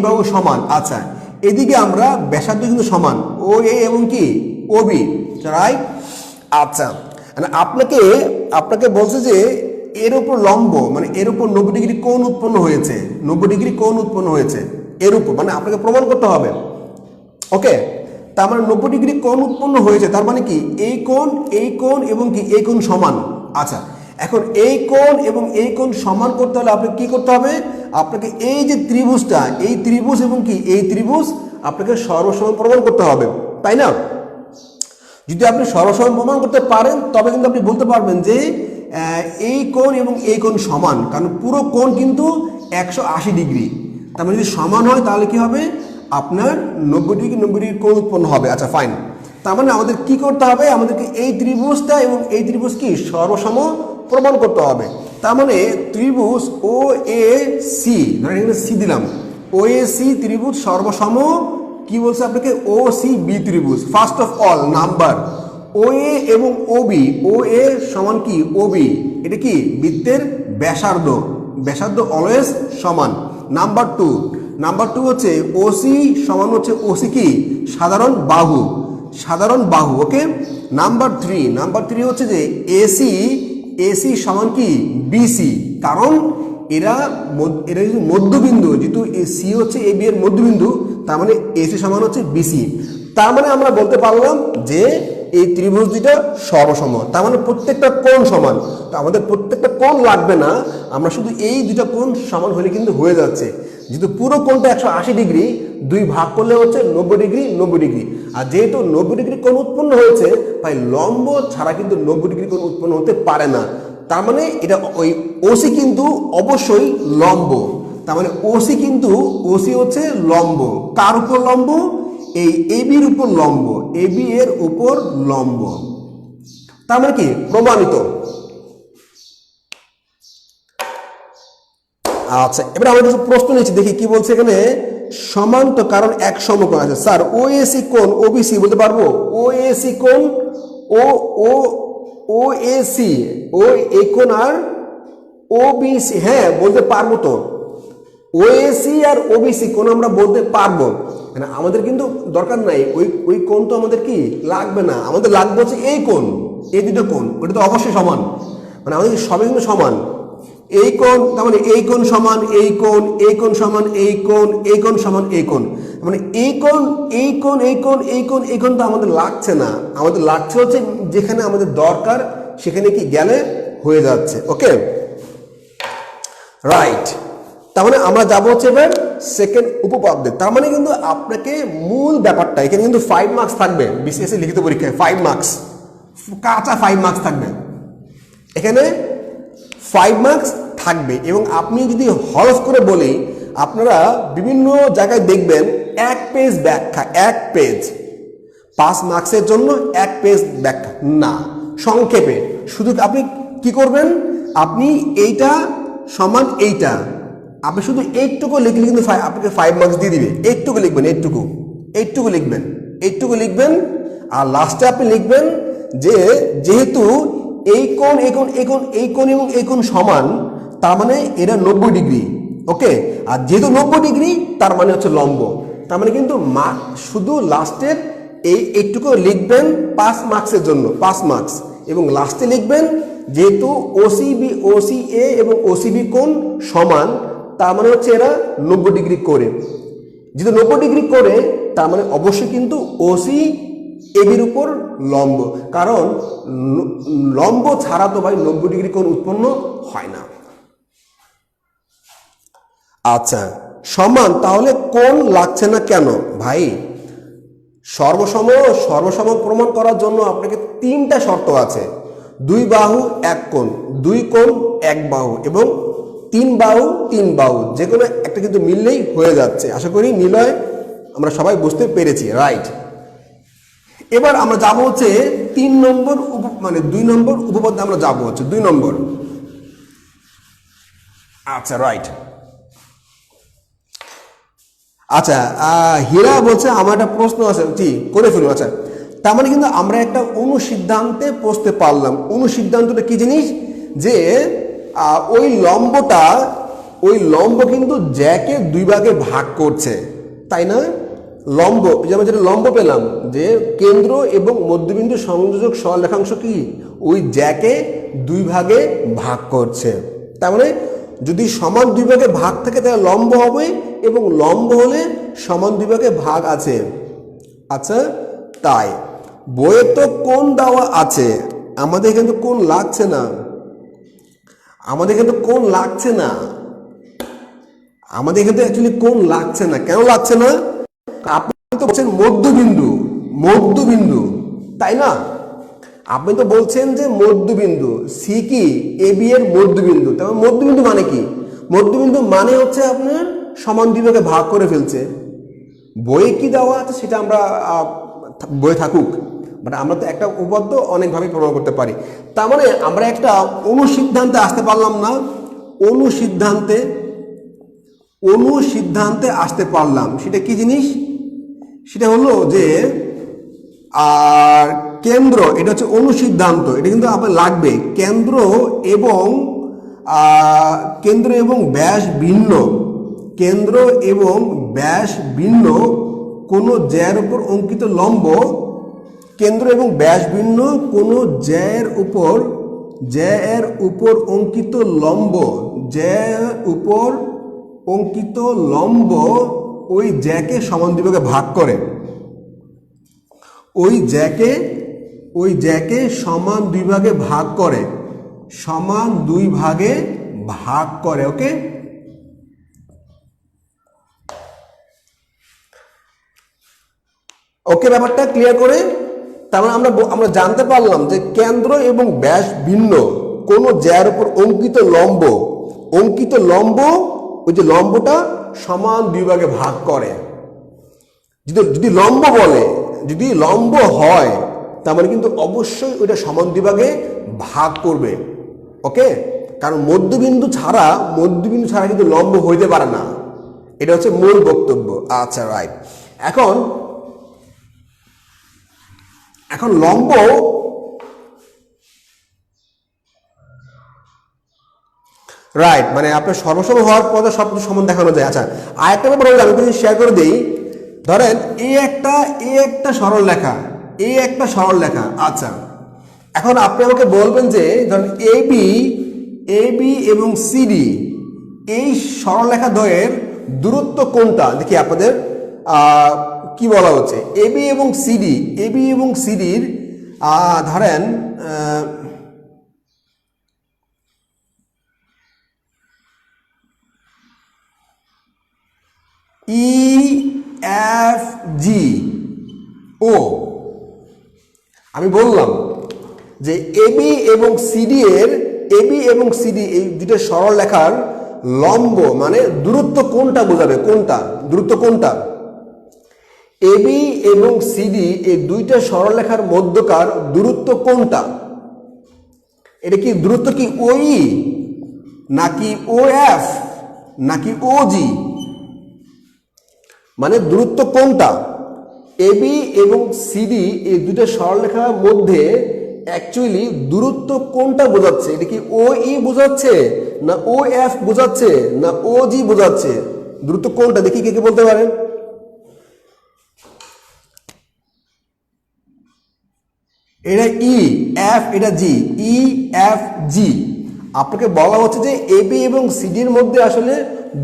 বাহু সমান। আচ্ছা, এদিকে আমরা ব্যাসার্ধ কিন্তু সমান, ও এ এবং কি ও বি, রাইট? আচ্ছা, আপনাকে বলছে যে এর উপর লম্ব, মানে এর উপর 90 ডিগ্রি কোণ উৎপন্ন হয়েছে, 90 ডিগ্রি কোণ উৎপন্ন হয়েছে এর উপর, মানে আপনাকে প্রমাণ করতে হবে। ওকে, তার মানে 90 ডিগ্রি কোণ উৎপন্ন হয়েছে, তার মানে কি এই কোণ এবং কি এই কোণ সমান। আচ্ছা, এখন এই কোণ এবং এই কোণ সমান করতে হলে আপনাকে কি করতে হবে? আপনাকে এই যে ত্রিভুজটা, এই ত্রিভুজ এবং কি এই ত্রিভুজ আপনাকে সর্বসম প্রমাণ করতে হবে, তাই না? যদি আপনি সর্বসম প্রমাণ করতে পারেন তবে কিন্তু আপনি বলতে পারবেন যে এই কোণ এবং এই কোণ সমান, কারণ পুরো কোণ কিন্তু 180 ডিগ্রি। তার মানে যদি সমান হয় তাহলে কি হবে? আপনার 90 ডিগ্রি কোণ উৎপন্ন হবে। আচ্ছা, ফাইন। তার মানে আমাদের কি করতে হবে? আমাদেরকে এই ত্রিভুজটা এবং এই ত্রিভুজ কি সর্বসম প্রমাণ করতে হবে। তার মানে ত্রিভুজ ও এ সি, ধরেন এখানে সি দিলাম, ও এ সি ত্রিভুজ সর্বসম কি বলছে আপনাকে? ও সি বি ত্রিভুজ। ফার্স্ট অফ অল নাম্বার ও এ এবং ও বি, ও এ সমান কি ও বি, এটা কি বৃত্তের ব্যাসার্ধ, ব্যাসার্ধ অলওয়েজ সমান। নাম্বার টু হচ্ছে ওসি সমান হচ্ছে ওসি কি সাধারণ বাহু, ওকে। নাম্বার থ্রি হচ্ছে যে এসি সমান কি বিসি, কারণ এরা যদি মধ্যবিন্দু, যেহেতু সি হচ্ছে এ বি এর মধ্যবিন্দু, তার মানে এসি সমান হচ্ছে বিসি। তার মানে আমরা বলতে পারলাম যে এই ত্রিভুজ দুইটা সর্বসম, তার মানে প্রত্যেকটা কোণ সমান। তো আমাদের প্রত্যেকটা কোণ লাগবে না, আমরা শুধু এই দুইটা কোণ সমান হলে কিন্তু হয়ে যাচ্ছে। যেহেতু পুরো কোণটা 180 ডিগ্রি, দুই ভাগ করলে হচ্ছে 90 ডিগ্রি, আর যেহেতু 90 ডিগ্রি কোণ উৎপন্ন হয়েছে, তাই লম্ব ছাড়া কিন্তু 90 ডিগ্রি কোণ উৎপন্ন হতে পারে না। তার মানে এটা ওই ওসি কিন্তু অবশ্যই লম্ব, তার মানে ওসি হচ্ছে লম্ব। কার উপর লম্ব? এই এবির উপর লম্ব, এবি এর উপর লম্ব। তার মানে কি প্রমাণিত। আচ্ছা, এবার আমরা কিছু প্রশ্ন নিচ্ছি, দেখি কি বলছে এখানে। সমান তো, কারণ এক সমকোণ আছে। স্যার ওএসি কোণ ওবিসি বলতে পারবো? ওএসি কোণ ওএসি ও এই কোণ আর ওবিসি, হ্যাঁ বলতে পারবো তো। ওএসি আর ওবিসি কোণ আমরা বলতে পারবো, মানে আমাদের কিন্তু দরকার নাই ওই কোণ, তো আমাদের কি লাগবে না, আমাদের লাগবে হচ্ছে এই কোণ, এই দুটো কোণ, ওটা তো অবশ্যই সমান, মানে আমাদের সবই কিন্তু সমান। এই কোণ, তার মানে এই কোণ সমান এই কোণ, এই কোণ সমান এই কোণ, এই কোণ সমান এই কোণ, মানে এই কোণ তো আমাদের লাগছে না, আমাদের লাগছে হচ্ছে যেখানে আমাদের দরকার সেখানে কি গেলে হয়ে যাচ্ছে। ওকে, রাইট। তার মানে আমরা যাবো হচ্ছে এবার সেকেন্ড উপপাদ্যে। তার মানে কিন্তু আপনাকে মূল ব্যাপারটা, এখানে কিন্তু 5 মার্কস থাকবে বিসিএসসি লিখিত পরীক্ষায়, 5 মার্কস, কাঁচা 5 মার্কস থাকবে এখানে, 5 মার্কস থাকবে। এবং আপনি যদি হলফ করে বলি আপনারা বিভিন্ন জায়গায় দেখবেন এক পেজ ব্যাখ্যা, এক পেজ 5 মার্কসের জন্য এক পেজ ব্যাখ্যা না, সংক্ষেপে শুধু আপনি কি করবেন, আপনি এইটা সমান এইটা, আপনি শুধু এইটুকু লিখলে কিন্তু আপনাকে 5 মার্কস দিয়ে দিবে। এইটুকু লিখবেন, এইটুকু লিখবেন আর লাস্টে আপনি লিখবেন যে যেহেতু এই কোণ এবং এই কোণ সমান, তার মানে এরা 90 ডিগ্রি। ওকে, আর যেহেতু 90 ডিগ্রি তার মানে হচ্ছে লম্ব, তার মানে কিন্তু শুধু লাস্টের এইটুকু লিখবেন 5 মার্কসের জন্য, 5 মার্কস, এবং লাস্টে লিখবেন যেহেতু OCA এবং OCB কোণ সমান, তার মানে হচ্ছে এরা 90 ডিগ্রি করে। যেহেতু 90 ডিগ্রি করে তার মানে অবশ্যই কিন্তু OCABর উপর লম্ব, কারণ লম্ব ছাড়া তো ভাই 90 ডিগ্রি কোণ উৎপন্ন হয় না। আচ্ছা, সমান তাহলে কোণ লাগছে না কেন ভাই? সর্বসম প্রমাণ করার জন্য আপনাকে 3টা শর্ত আছে। 2 বাহু 1 কোণ, 2 কোণ 1 বাহু এবং 3 বাহু 3 বাহু, যে কোনো একটা কিন্তু মিললেই হয়ে যাচ্ছে। আশা করি নিলয় আমরা সবাই বুঝতে পেরেছি, রাইট। এবার আমরা যাব হচ্ছে 2 নম্বর উপপাদ্যে আমরা যাব হচ্ছে 2 নম্বর। আচ্ছা, রাইট। আচ্ছা, হীরা বলছে আমার একটা প্রশ্ন আছে, জি করে ফেলুন। আচ্ছা, তার মানে কিন্তু আমরা একটা অনুসিদ্ধান্তে পৌঁছতে পারলাম। অনুসিদ্ধান্তটা কি জিনিস, যে ওই লম্ব কিন্তু জ্যাকে 2 ভাগে ভাগ করছে, তাই না? লম্ব, যেমন যেটা লম্ব পেলাম যে কেন্দ্র এবং মধ্যবিন্দু সংযোজক সরলরেখাংশ কি ওই জ্যাকে 2 ভাগে ভাগ করছে। তার মানে যদি সমান 2 ভাগে ভাগ থাকে তাহলে লম্ব হবে, এবং লম্ব হলে সমান 2 ভাগে ভাগ আছে। আচ্ছা, তাই বইয়ে তো কোণ দেওয়া আছে, আমাদের কিন্তু কোণ লাগছে না, আমাদের কিন্তু কোণ লাগছে না, আমাদের কিন্তু অ্যাকচুয়ালি কোণ লাগছে না। কেন লাগছে না? আপনি তো বলছেন মধ্যবিন্দু, তাই না? আপনি তো বলছেন যে মধ্যবিন্দু সি কি AB এর মধ্যবিন্দু, তাহলে মধ্যবিন্দু মানে কি? মধ্যবিন্দু মানে হচ্ছে আপনার সমান 2 ভাগে ভাগ করে ফেলছে। বইয়ে কি দেওয়া আছে সেটা আমরা বইয়ে থাকুক, মানে আমরা তো একটা উপপাদ্য অনেকভাবে প্রমাণ করতে পারি। তার মানে আমরা একটা অনুসিদ্ধান্তে আসতে পারলাম না, অনুসিদ্ধান্তে আসতে পারলাম। সেটা কি জিনিস? সেটা হলো যে কেন্দ্র, এটা হচ্ছে অনুসিদ্ধান্ত, এটা কিন্তু আপনার লাগবে। কেন্দ্র এবং ব্যাস ভিন্ন, কেন্দ্র এবং ব্যাস ভিন্ন কোনো জ্যার উপর অঙ্কিত লম্ব, কেন্দ্র এবং ব্যাস ভিন্ন কোনো জ্যার উপর অঙ্কিত লম্ব, ওই জ্যাকে সমান 2 ভাগে ভাগ করে, ওই জ্যাকে সমান 2 ভাগে ভাগ করে, সমান 2 ভাগে ভাগ করে। ওকে, ব্যাপারটা ক্লিয়ার করে তার মানে আমরা জানতে পারলাম যে কেন্দ্র এবং ব্যাস ভিন্ন কোনো জ্যার উপর অঙ্কিত লম্ব, ওই যে লম্বটা সমান 2 ভাগে ভাগ করে। যদি লম্ব হয় তার মানে কিন্তু অবশ্যই ওইটা সমান 2 ভাগে ভাগ করবে। ওকে, কারণ মধ্যবিন্দু ছাড়া কিন্তু লম্ব হইতে পারে না, এটা হচ্ছে মূল বক্তব্য। আচ্ছা, রাইট। এখন লম্ব, রাইট, মানে আপনার সর্বসম হওয়ার পথে সব কিছু সমান দেখানো যায়। আচ্ছা, আরেকটা ব্যাপার হলো, আমি যদি শেয়ার করে দিই, ধরেন এই একটা সরল লেখা, আচ্ছা, এখন আপনি আমাকে বলবেন যে ধরেন এবি এবং সিডি এই সরলরেখা দ্বয়ের দূরত্ব কোনটা? দেখি আপনাদের কি বলা হচ্ছে। এবি এবং সিডির ধরেন EFG ও, আমি বললাম যে এবি এবং সিডি এই দুটো সরল রেখার লম্ব মানে দূরত্ব কোনটা বোঝাবে, কোনটা দূরত্ব কোনটা? এবি এবং সিডি এই দুইটা সরলরেখার মধ্যকার দূরত্ব কোনটা? এটা কি দূরত্ব কি ওই নাকি ও এফ নাকি ও জি? মানে দূরত্ব কোনটা? এবি এবং সিডি এই দুইটা সরলরেখার মধ্যে অ্যাকচুয়ালি দূরত্ব কোনটা বোঝাচ্ছে? এটা কি ও ই বোঝাচ্ছে না ও এফ বোঝাচ্ছে না ও জি বোঝাচ্ছে? দূরত্ব কোনটা দেখি কে কে বলতে পারেন? এটা ই, এফ এটা জি, ই এফ জি। আপনাকে বলা হচ্ছে যে এবি এবং সিডির মধ্যে আসলে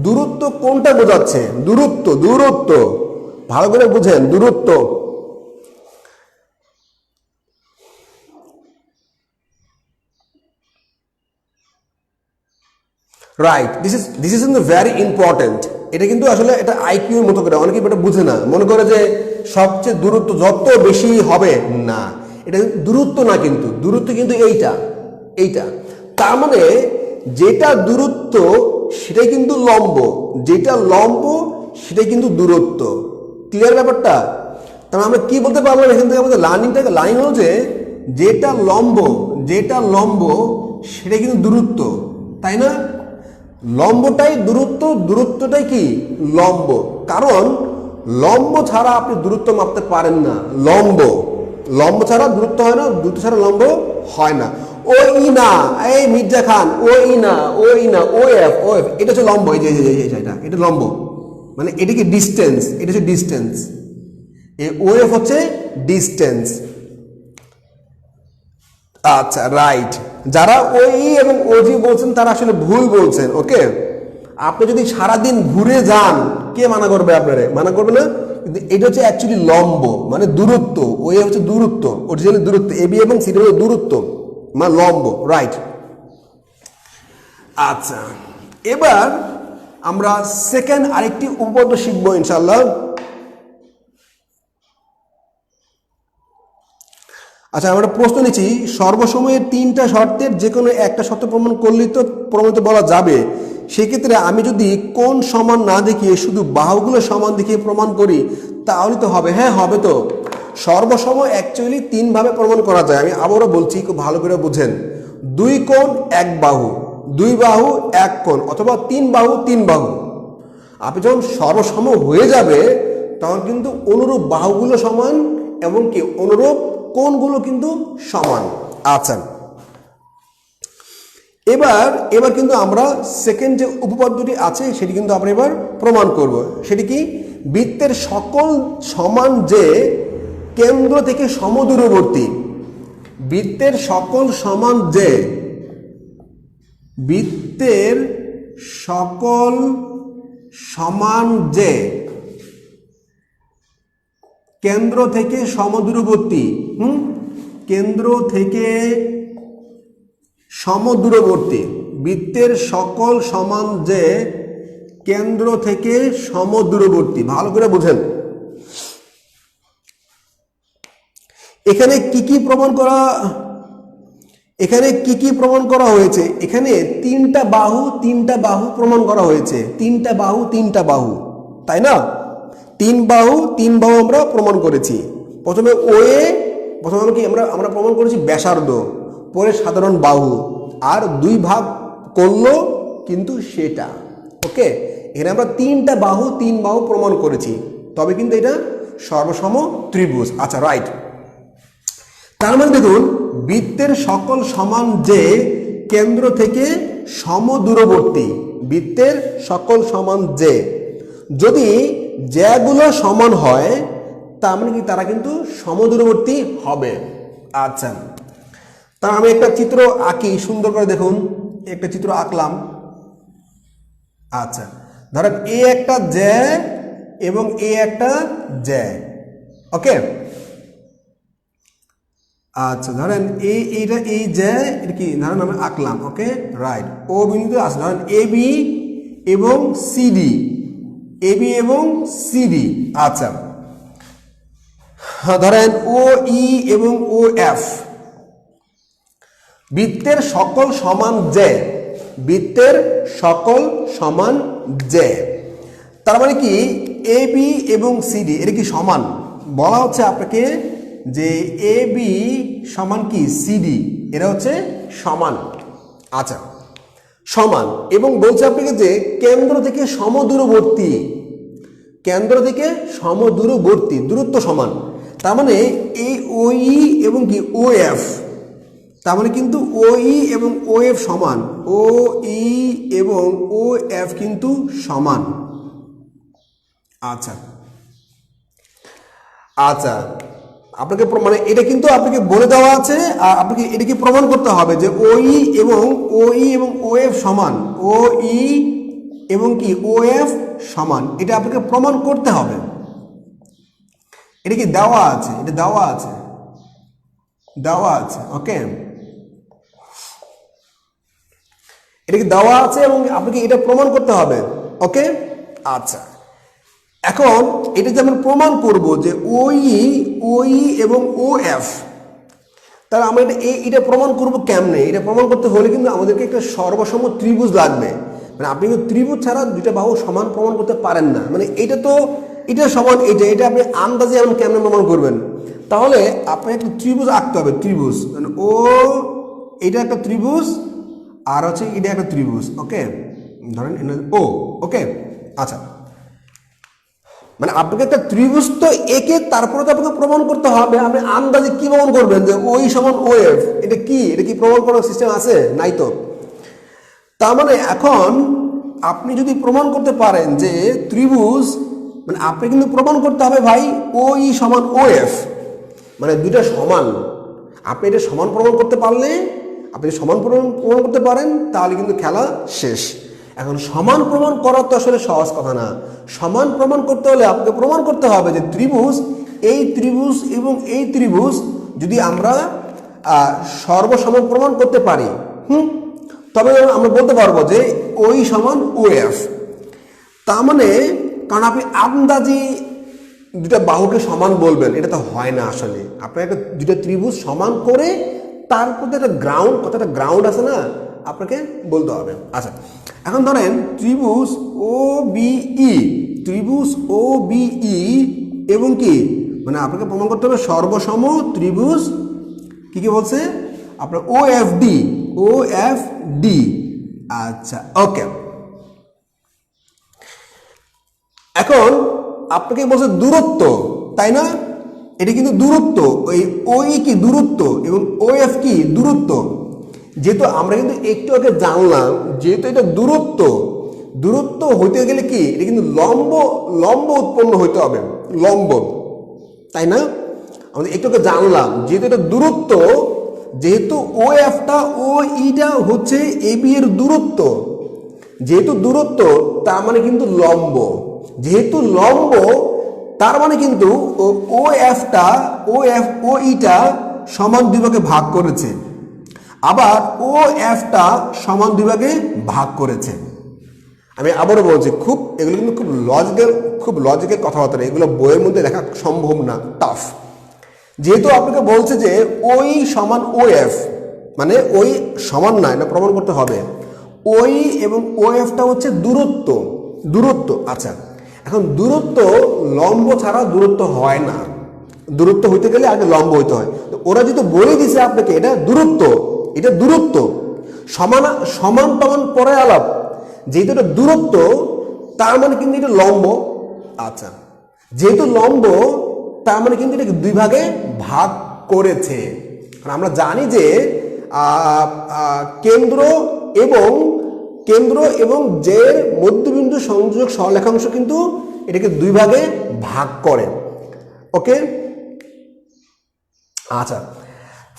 দূরত্ব কোনটা বোঝাচ্ছে? দূরত্ব, দূরত্ব ভালো করে বুঝেন, দূরত্ব। রাইট, দিস ইজ কিন্তু ভেরি ইম্পর্টেন্ট। এটা কিন্তু আসলে এটা আইকিউর মতো করে অনেকে এটা বুঝে না, মনে করে যে সবচেয়ে দূরত্ব যত বেশি হবে, না এটা দূরত্ব না, কিন্তু দূরত্ব কিন্তু এইটা এইটা। তার মানে যেটা দূরত্ব সেটাই কিন্তু লম্ব, যেটা লম্ব সেটাই কিন্তু দূরত্ব। ক্লিয়ার ব্যাপারটা? তাহলে আমরা কি বলতে পারলাম এখান থেকে? আমাদের লার্নিং হলো যে যেটা লম্ব, যেটা লম্ব সেটাই কিন্তু দূরত্ব, তাই না? লম্বটাই দূরত্ব, দূরত্বটাই কি লম্ব। কারণ লম্ব ছাড়া আপনি দূরত্ব মাপতে পারেন না। লম্ব, লম্ব ছাড়া দূরত্ব হয় না, দূরত্ব ছাড়া লম্ব হয় না। ও ই না, এই মির্জা খান, ও ই না, ও ই না, ও এফ, ও এফ এটা হচ্ছে লম্ব। এই যে এটা লম্ব, মানে এটা কি ডিস্টেন্স, এটা হচ্ছে ডিস্টেন্স। এই ও এফ হচ্ছে ডিস্টেন্স। আচ্ছা রাইট, যারা ওই এবং ওজি বলছেন তারা আসলে ভুল বলছেন। ওকে, আপনি যদি সারাদিন ঘুরে যান কে মানা করবে? আপনারে মানা করবে না। কিন্তু এটা হচ্ছে অ্যাকচুয়ালি লম্ব, মানে দূরত্ব। ওই হচ্ছে দূরত্ব, অরিজিনালি দূরত্ব। এবি এবং সিডি হচ্ছে দূরত্ব, মানে লম্ব। রাইট। আচ্ছা, এবার আমরা সেকেন্ড আরেকটি উপপাদ্য শিখবো ইনশাল্লাহ। আচ্ছা, আমরা প্রশ্ন নিচ্ছি, সর্বসময়ের তিনটা শর্তের যে কোনো একটা শর্ত প্রমাণ করলেই তো প্রমাণিত বলা যাবে। সেক্ষেত্রে আমি যদি কোণ সমান না দেখিয়ে শুধু বাহুগুলো সমান দেখিয়ে প্রমাণ করি তাহলে তো হবে। হ্যাঁ হবে তো। সর্বসময় অ্যাকচুয়ালি তিনভাবে প্রমাণ করা যায়। আমি আবারও বলছি, খুব ভালো করে বুঝেন। দুই কোণ এক বাহু, দুই বাহু এক কোণ, অথবা তিন বাহু তিন বাহু। আপনি যখন সর্বসম হয়ে যাবে তখন কিন্তু অনুরূপ বাহুগুলো সমান এবং কি অনুরূপ কোণগুলো কিন্তু সমান। আচ্ছা, এবার কিন্তু আমরা সেকেন্ড যে উপপাদ্যটি আছে সেটি কিন্তু আমরা এবার প্রমাণ করব। সেটি কি? বৃত্তের সকল সমান যে কেন্দ্র থেকে সমদূরবর্তী, বৃত্তের সকল সমান যে, বৃত্তের সকল সমান যে কেন্দ্র থেকে সমদূরবর্তী, কেন্দ্র থেকে সমদূরবর্তী, বৃত্তের সকল সমান যে কেন্দ্র থেকে সমদূরবর্তী। ভালো করে বুঝেন, এখানে কি কি প্রমাণ করা, এখানে কি কি প্রমাণ করা হয়েছে? এখানে তিনটা বাহু প্রমাণ করা হয়েছে। তিনটা বাহু, তাই না? তিন বাহু আমরা প্রমাণ করেছি। প্রথমে আমরা প্রমাণ করেছি ব্যাসার্ধ, পরে সাধারণ বাহু, আর দুই ভাগ করলো কিন্তু সেটা। ওকে, এখানে আমরা তিনটা বাহু প্রমাণ করেছি, তবে কিন্তু এটা সর্বসম ত্রিভুজ। আচ্ছা রাইট। তার মানে দেখুন, বৃত্তের সকল সমান যে কেন্দ্র থেকে সমদূরবর্তী, বৃত্তের সকল সমান যে, যদি যেগুলো সমান হয় তার মানে কি তারা কিন্তু সমদূরবর্তী হবে। আচ্ছা, তা আমি একটা চিত্র আঁকি, সুন্দর করে দেখুন। একটা চিত্র আঁকলাম। আচ্ছা, ধরেন এ একটা জ্যা এবং এ একটা জ্যা। ওকে, আচ্ছা ধরেন এইটা এই জ্যা, এটা কি ধরেন আমি আঁকলাম। ওকে রাইট, ও বিন্দুতে আছে ধরেন এবি এবং সিডি, এবি এবং সিডি। আচ্ছা, ধরেন ও ই এবং ও এফ। বৃত্তের সকল সমান যে, বৃত্তের সকল সমান যে। তার মানে কি এ বি এবং সিডি এটা কি সমান, বলা হচ্ছে আপনাকে যে এ বি সমান কি সিডি, এরা হচ্ছে সমান। আচ্ছা, সমান এবং বলছে আপনাকে যে কেন্দ্র থেকে সমদূরবর্তী, কেন্দ্র থেকে সমদূরবর্তী দূরত্ব সমান। তার মানে এই ওই এবং কি ও এফ, তার মানে কিন্তু ওই এবং ও এফ সমান, ও ই এবং ও এফ কিন্তু সমান। আচ্ছা আচ্ছা, আপনাকে মানে এটা কিন্তু আপনাকে বলে দেওয়া আছে, আর আপনাকে এটা কি প্রমাণ করতে হবে যে ওই এবং ও এফ সমান, ও ই এবং কি ও এফ সমান, এটা আপনাকে প্রমাণ করতে হবে। এটা কি দেওয়া আছে, এটা দেওয়া আছে, দেওয়া আছে। ওকে, এটা কি দেওয়া আছে এবং আপনাকে এটা প্রমাণ করতে হবে। ওকে, আচ্ছা, এখন এটা যে আমরা প্রমাণ করব যে ওই এবং ও এফ, তাহলে আমরা এটা প্রমাণ করব কেমনে? এটা প্রমাণ করতে হলে কিন্তু আমাদেরকে একটা সর্বসম ত্রিভুজ লাগবে। মানে আপনি কিন্তু ত্রিভুজ ছাড়া দুইটা বাহু সমান প্রমাণ করতে পারেন না। মানে এটা সমান, এটা আপনি আন্দাজে এমন কেমনে প্রমাণ করবেন? তাহলে আপনাকে একটা ত্রিভুজ আঁকতে হবে, ত্রিভুজ মানে এটা একটা ত্রিভুজ আর হচ্ছে এটা একটা ত্রিভুজ। ওকে, ধরেন ওকে, আচ্ছা, মানে আপনাকে একটা ত্রিভুজ তো এঁকে তারপরে তো আপনাকে প্রমাণ করতে হবে। আপনি আন্দাজে কি প্রমাণ করবেন যে ওই সমান ও এফ? এটা কি প্রমাণ করার সিস্টেম আছে? নাই তো। তার মানে এখন আপনি যদি প্রমাণ করতে পারেন যে ত্রিভুজ, মানে আপনি কিন্তু প্রমাণ করতে হবে ভাই ওই সমান ও এফ, মানে দুইটা সমান। আপনি এটা সমান প্রমাণ করতে পারলে, আপনি সমান প্রমাণ করতে পারেন, তাহলে কিন্তু খেলা শেষ। এখন সমান প্রমাণ করা তো আসলে সহজ কথা না। সমান প্রমাণ করতে হলে আপনাকে প্রমাণ করতে হবে যে এই ত্রিভুজ এবং এই ত্রিভুজ যদি আমরা সর্বসম প্রমাণ করতে পারি, তবে আমরা বলতে পারবো যে ওই সমান ও এফ। তার মানে কারণ আপনি আন্দাজি দুটা বাহুকে সমান বলবেন, এটা তো হয় না আসলে। আপনাকে দুটা ত্রিভুজ সমান করে তারপর একটা গ্রাউন্ড আছে না, আপনাকে বলতে হবে। আচ্ছা, এখন ধরেন ত্রিভুজ ও বিই এবং কি, মানে আপনাকে প্রমাণ করতে হবে সর্বসম ত্রিভুজ কি বলছে আপনার ও এফ ডি। আচ্ছা, ওকে, এখন আপনাকে বলছে দূরত্ব, তাই না? এটা কিন্তু দূরত্ব, ওই কি দূরত্ব এবং ও এফ কি দূরত্ব। যেহেতু আমরা কিন্তু একটু আগে জানলাম, যেহেতু এটা দূরত্ব হইতে গেলে কি এটা কিন্তু লম্ব উৎপন্ন হইতে হবে, লম্ব, তাই না? আমাদের একটু আগে জানলাম যেহেতু এটা দূরত্ব, যেহেতু ও এফটা ও ইটা হচ্ছে এ বি এর দূরত্ব, যেহেতু দূরত্ব তার মানে কিন্তু লম্ব, যেহেতু লম্ব তার মানে কিন্তু ও ইটা সমান দুই ভাগে ভাগ করেছে, আবার ও এফটা সমান দুই ভাগে ভাগ করেছে। আমি আবারও বলছি, এগুলো কিন্তু খুব লজিক্যাল কথাবার্তা, এগুলো বইয়ের মধ্যে লেখা সম্ভব না, টাফ। যেহেতু আপনাকে বলছে যে ওই সমান ও এফ, মানে ওই সমান না, এটা প্রমাণ করতে হবে। ওই এবং ও এফটা হচ্ছে দূরত্ব। আচ্ছা, এখন দূরত্ব লম্ব ছাড়া দূরত্ব হয় না, দূরত্ব হইতে গেলে আগে লম্ব হইতে হয়। ওরা যেহেতু বলে দিছে আপনাকে এটা দূরত্ব সমান পরে আলাপ, যেহেতু এটা দূরত্ব তার মানে কিন্তু এটা লম্ব। আচ্ছা, যেহেতু লম্ব তার মানে কিন্তু এটাকে দুই ভাগে ভাগ করেছে। কারণ আমরা জানি যে কেন্দ্র এবং জের মধ্যবিন্দু সংযোগ সরলরেখাংশ কিন্তু এটাকে দুই ভাগে ভাগ করে। ওকে, আচ্ছা,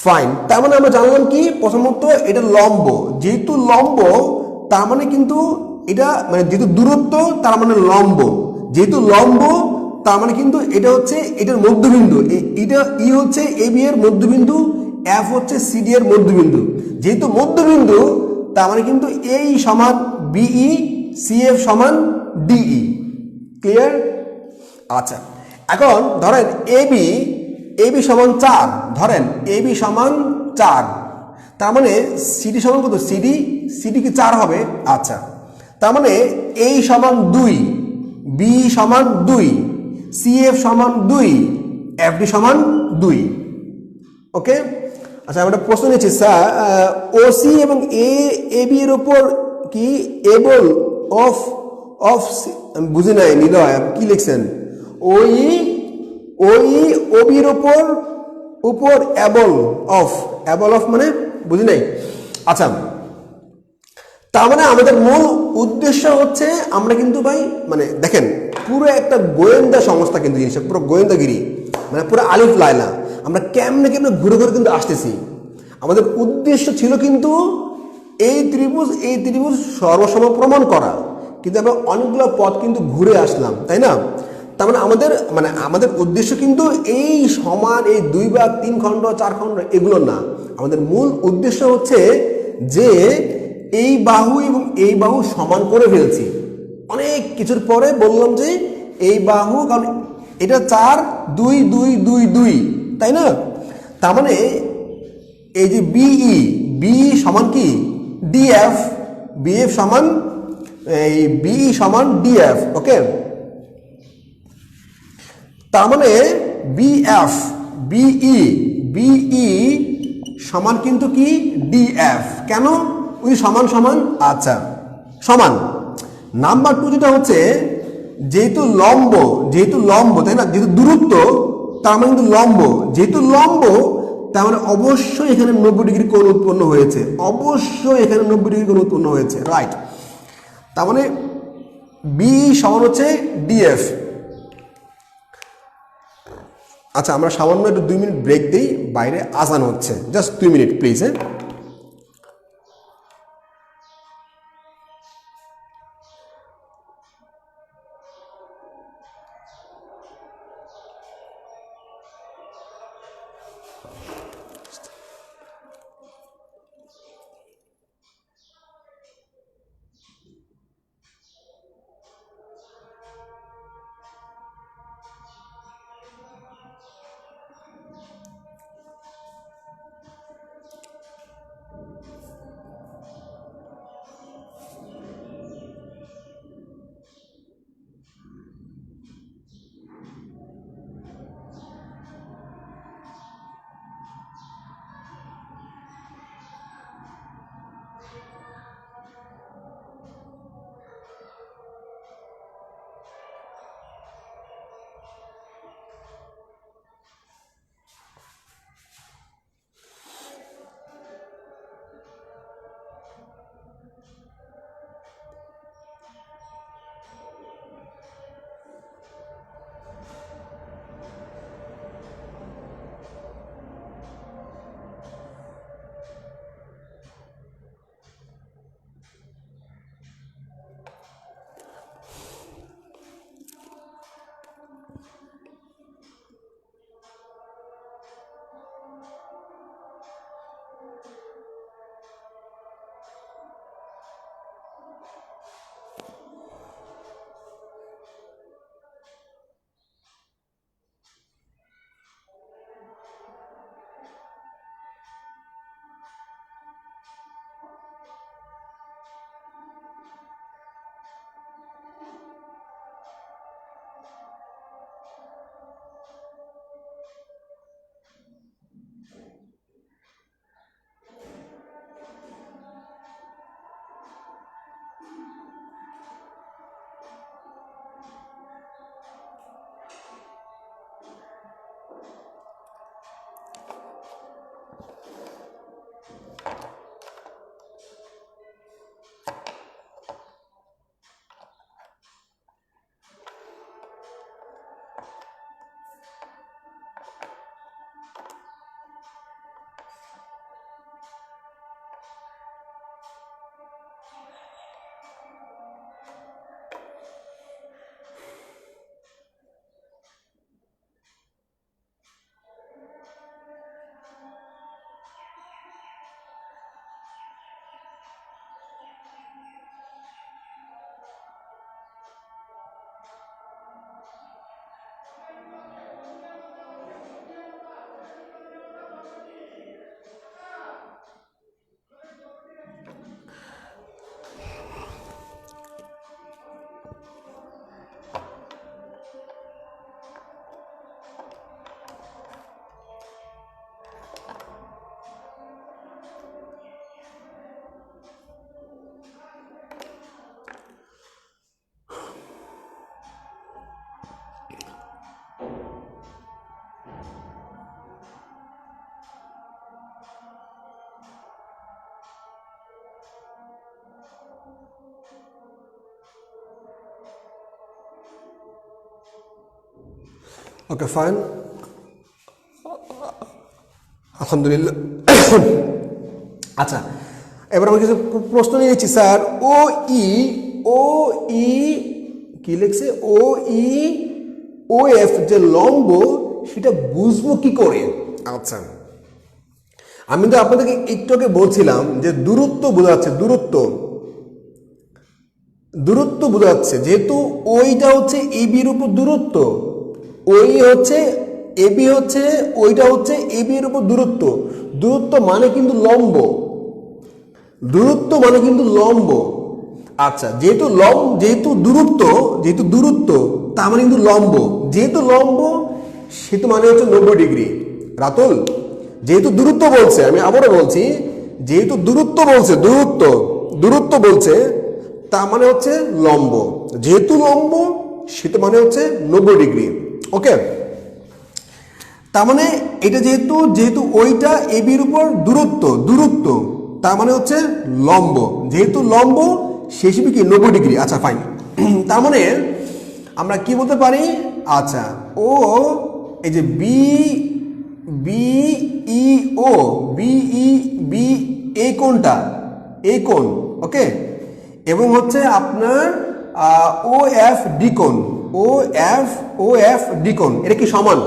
ফাইন। তার মানে আমরা জানলাম কি, প্রথমত এটা লম্ব, যেহেতু লম্ব তার মানে কিন্তু এটা, মানে যেহেতু দূরত্ব তার মানে লম্ব, যেহেতু লম্ব তার মানে কিন্তু এটা হচ্ছে এটার মধ্যবিন্দু, এটা ই হচ্ছে এ বি এর মধ্যবিন্দু, এফ হচ্ছে সি ডি এর মধ্যবিন্দু। যেহেতু মধ্যবিন্দু তার মানে কিন্তু এই সমান বিই, সি এফ সমান ডিই। ক্লিয়ার? আচ্ছা, এখন ধরেন এবি সমান 4, ধরেন এবি সমান 4, তার মানে সিডি সমান কত? সিডি কি 4 হবে? আচ্ছা, তার মানে এই সমান 2, বি সমান 2, সিএফ সমান 2, এফডি সমান 2। ওকে, আচ্ছা আমরা একটা প্রশ্ন নিচ্ছি স্যার, ওসি এবং এবি এর উপর কি এবল অফ অফ বুঝি নাই নিলয় কি লিখছেন? ওই ওবির উপর এবল অফ মানে বুঝি নাই। আচ্ছা, তার মানে আমাদের মূল উদ্দেশ্য হচ্ছে আমরা কিন্তু ভাই মানে দেখেন পুরো একটা গোয়েন্দা সংস্থা কিন্তু জিনিসটা পুরো গোয়েন্দাগিরি, মানে পুরো আলিফ লায়লা আমরা কেমনে ঘুরে ঘুরে কিন্তু আসতেছি। আমাদের উদ্দেশ্য ছিল কিন্তু এই ত্রিভুজ সর্বসম প্রমাণ করা, কিন্তু আমরা অনেকগুলো পথ কিন্তু ঘুরে আসলাম, তাই না? তার মানে আমাদের উদ্দেশ্য কিন্তু এই সমান এই 2 ভাগ 3 খণ্ড 4 খণ্ড এগুলো না। আমাদের মূল উদ্দেশ্য হচ্ছে যে এই বাহু এবং এই বাহু সমান করে ফেলছি। অনেক কিছুর পরে বললাম যে এই বাহু, কারণ এটা 4 2 2 2 2, তাই না? তার মানে এই যে বি সমান কি বিএফ সমান এই বি সমান ডিএফ। ওকে, তার মানে বিই সমান কিন্তু কি ডিএফ। কেন? ওই সমান। আচ্ছা, সমান। নাম্বার 2 যেটা হচ্ছে যেহেতু লম্ব তাই না, যেহেতু দূরত্ব তার মানে কিন্তু লম্ব, যেহেতু লম্ব তার মানে অবশ্যই এখানে 90 ডিগ্রি কোণ উৎপন্ন হয়েছে, রাইট। তার মানে বি সমান হচ্ছে ডিএফ। আচ্ছা, আমরা সামান্য একটু 2 মিনিট ব্রেক দিই, বাইরে আজান হচ্ছে, জাস্ট 2 মিনিট প্লিজ। হ্যাঁ, ওকে ফাইন, আলহামদুলিল্লাহ। আচ্ছা, এবার আমরা কিছু প্রশ্ন নিয়ে নিচ্ছি স্যার। ও ই কি লিখছে? ও এফ যে লম্ব, সেটা বুঝবো কি করে? আচ্ছা, আমি তো আপনাদেরকে একটু আগে বলছিলাম যে দূরত্ব বোঝাচ্ছে, দূরত্ব বোঝাচ্ছে। যেহেতু ওইটা হচ্ছে এবির উপর দূরত্ব, ওই হচ্ছে এবি, হচ্ছে ওইটা হচ্ছে এবি এর উপর দূরত্ব। দূরত্ব মানে কিন্তু লম্ব, দূরত্ব মানে কিন্তু লম্ব। আচ্ছা, যেহেতু দূরত্ব তার মানে কিন্তু লম্ব, যেহেতু লম্ব সেহেতু মানে হচ্ছে 90 ডিগ্রি। রাতুল, যেহেতু দূরত্ব বলছে, আমি আবারও বলছি, যেহেতু দূরত্ব বলছে তার মানে হচ্ছে লম্ব, যেহেতু লম্ব সেটা মানে হচ্ছে 90 ডিগ্রি। ওকে, তার মানে এটা যেহেতু ওইটা এবির উপর দূরত্ব তার মানে হচ্ছে লম্ব, যেহেতু লম্ব সে হিসেবে কি 90 ডিগ্রি। আচ্ছা ফাইন, তার মানে আমরা কি বলতে পারি? আচ্ছা, ও এই যে বি এই কোণটা, এই কোণ, ওকে, এবং হচ্ছে আপনার ও এফ ডি কোণ, এটা কি সমান?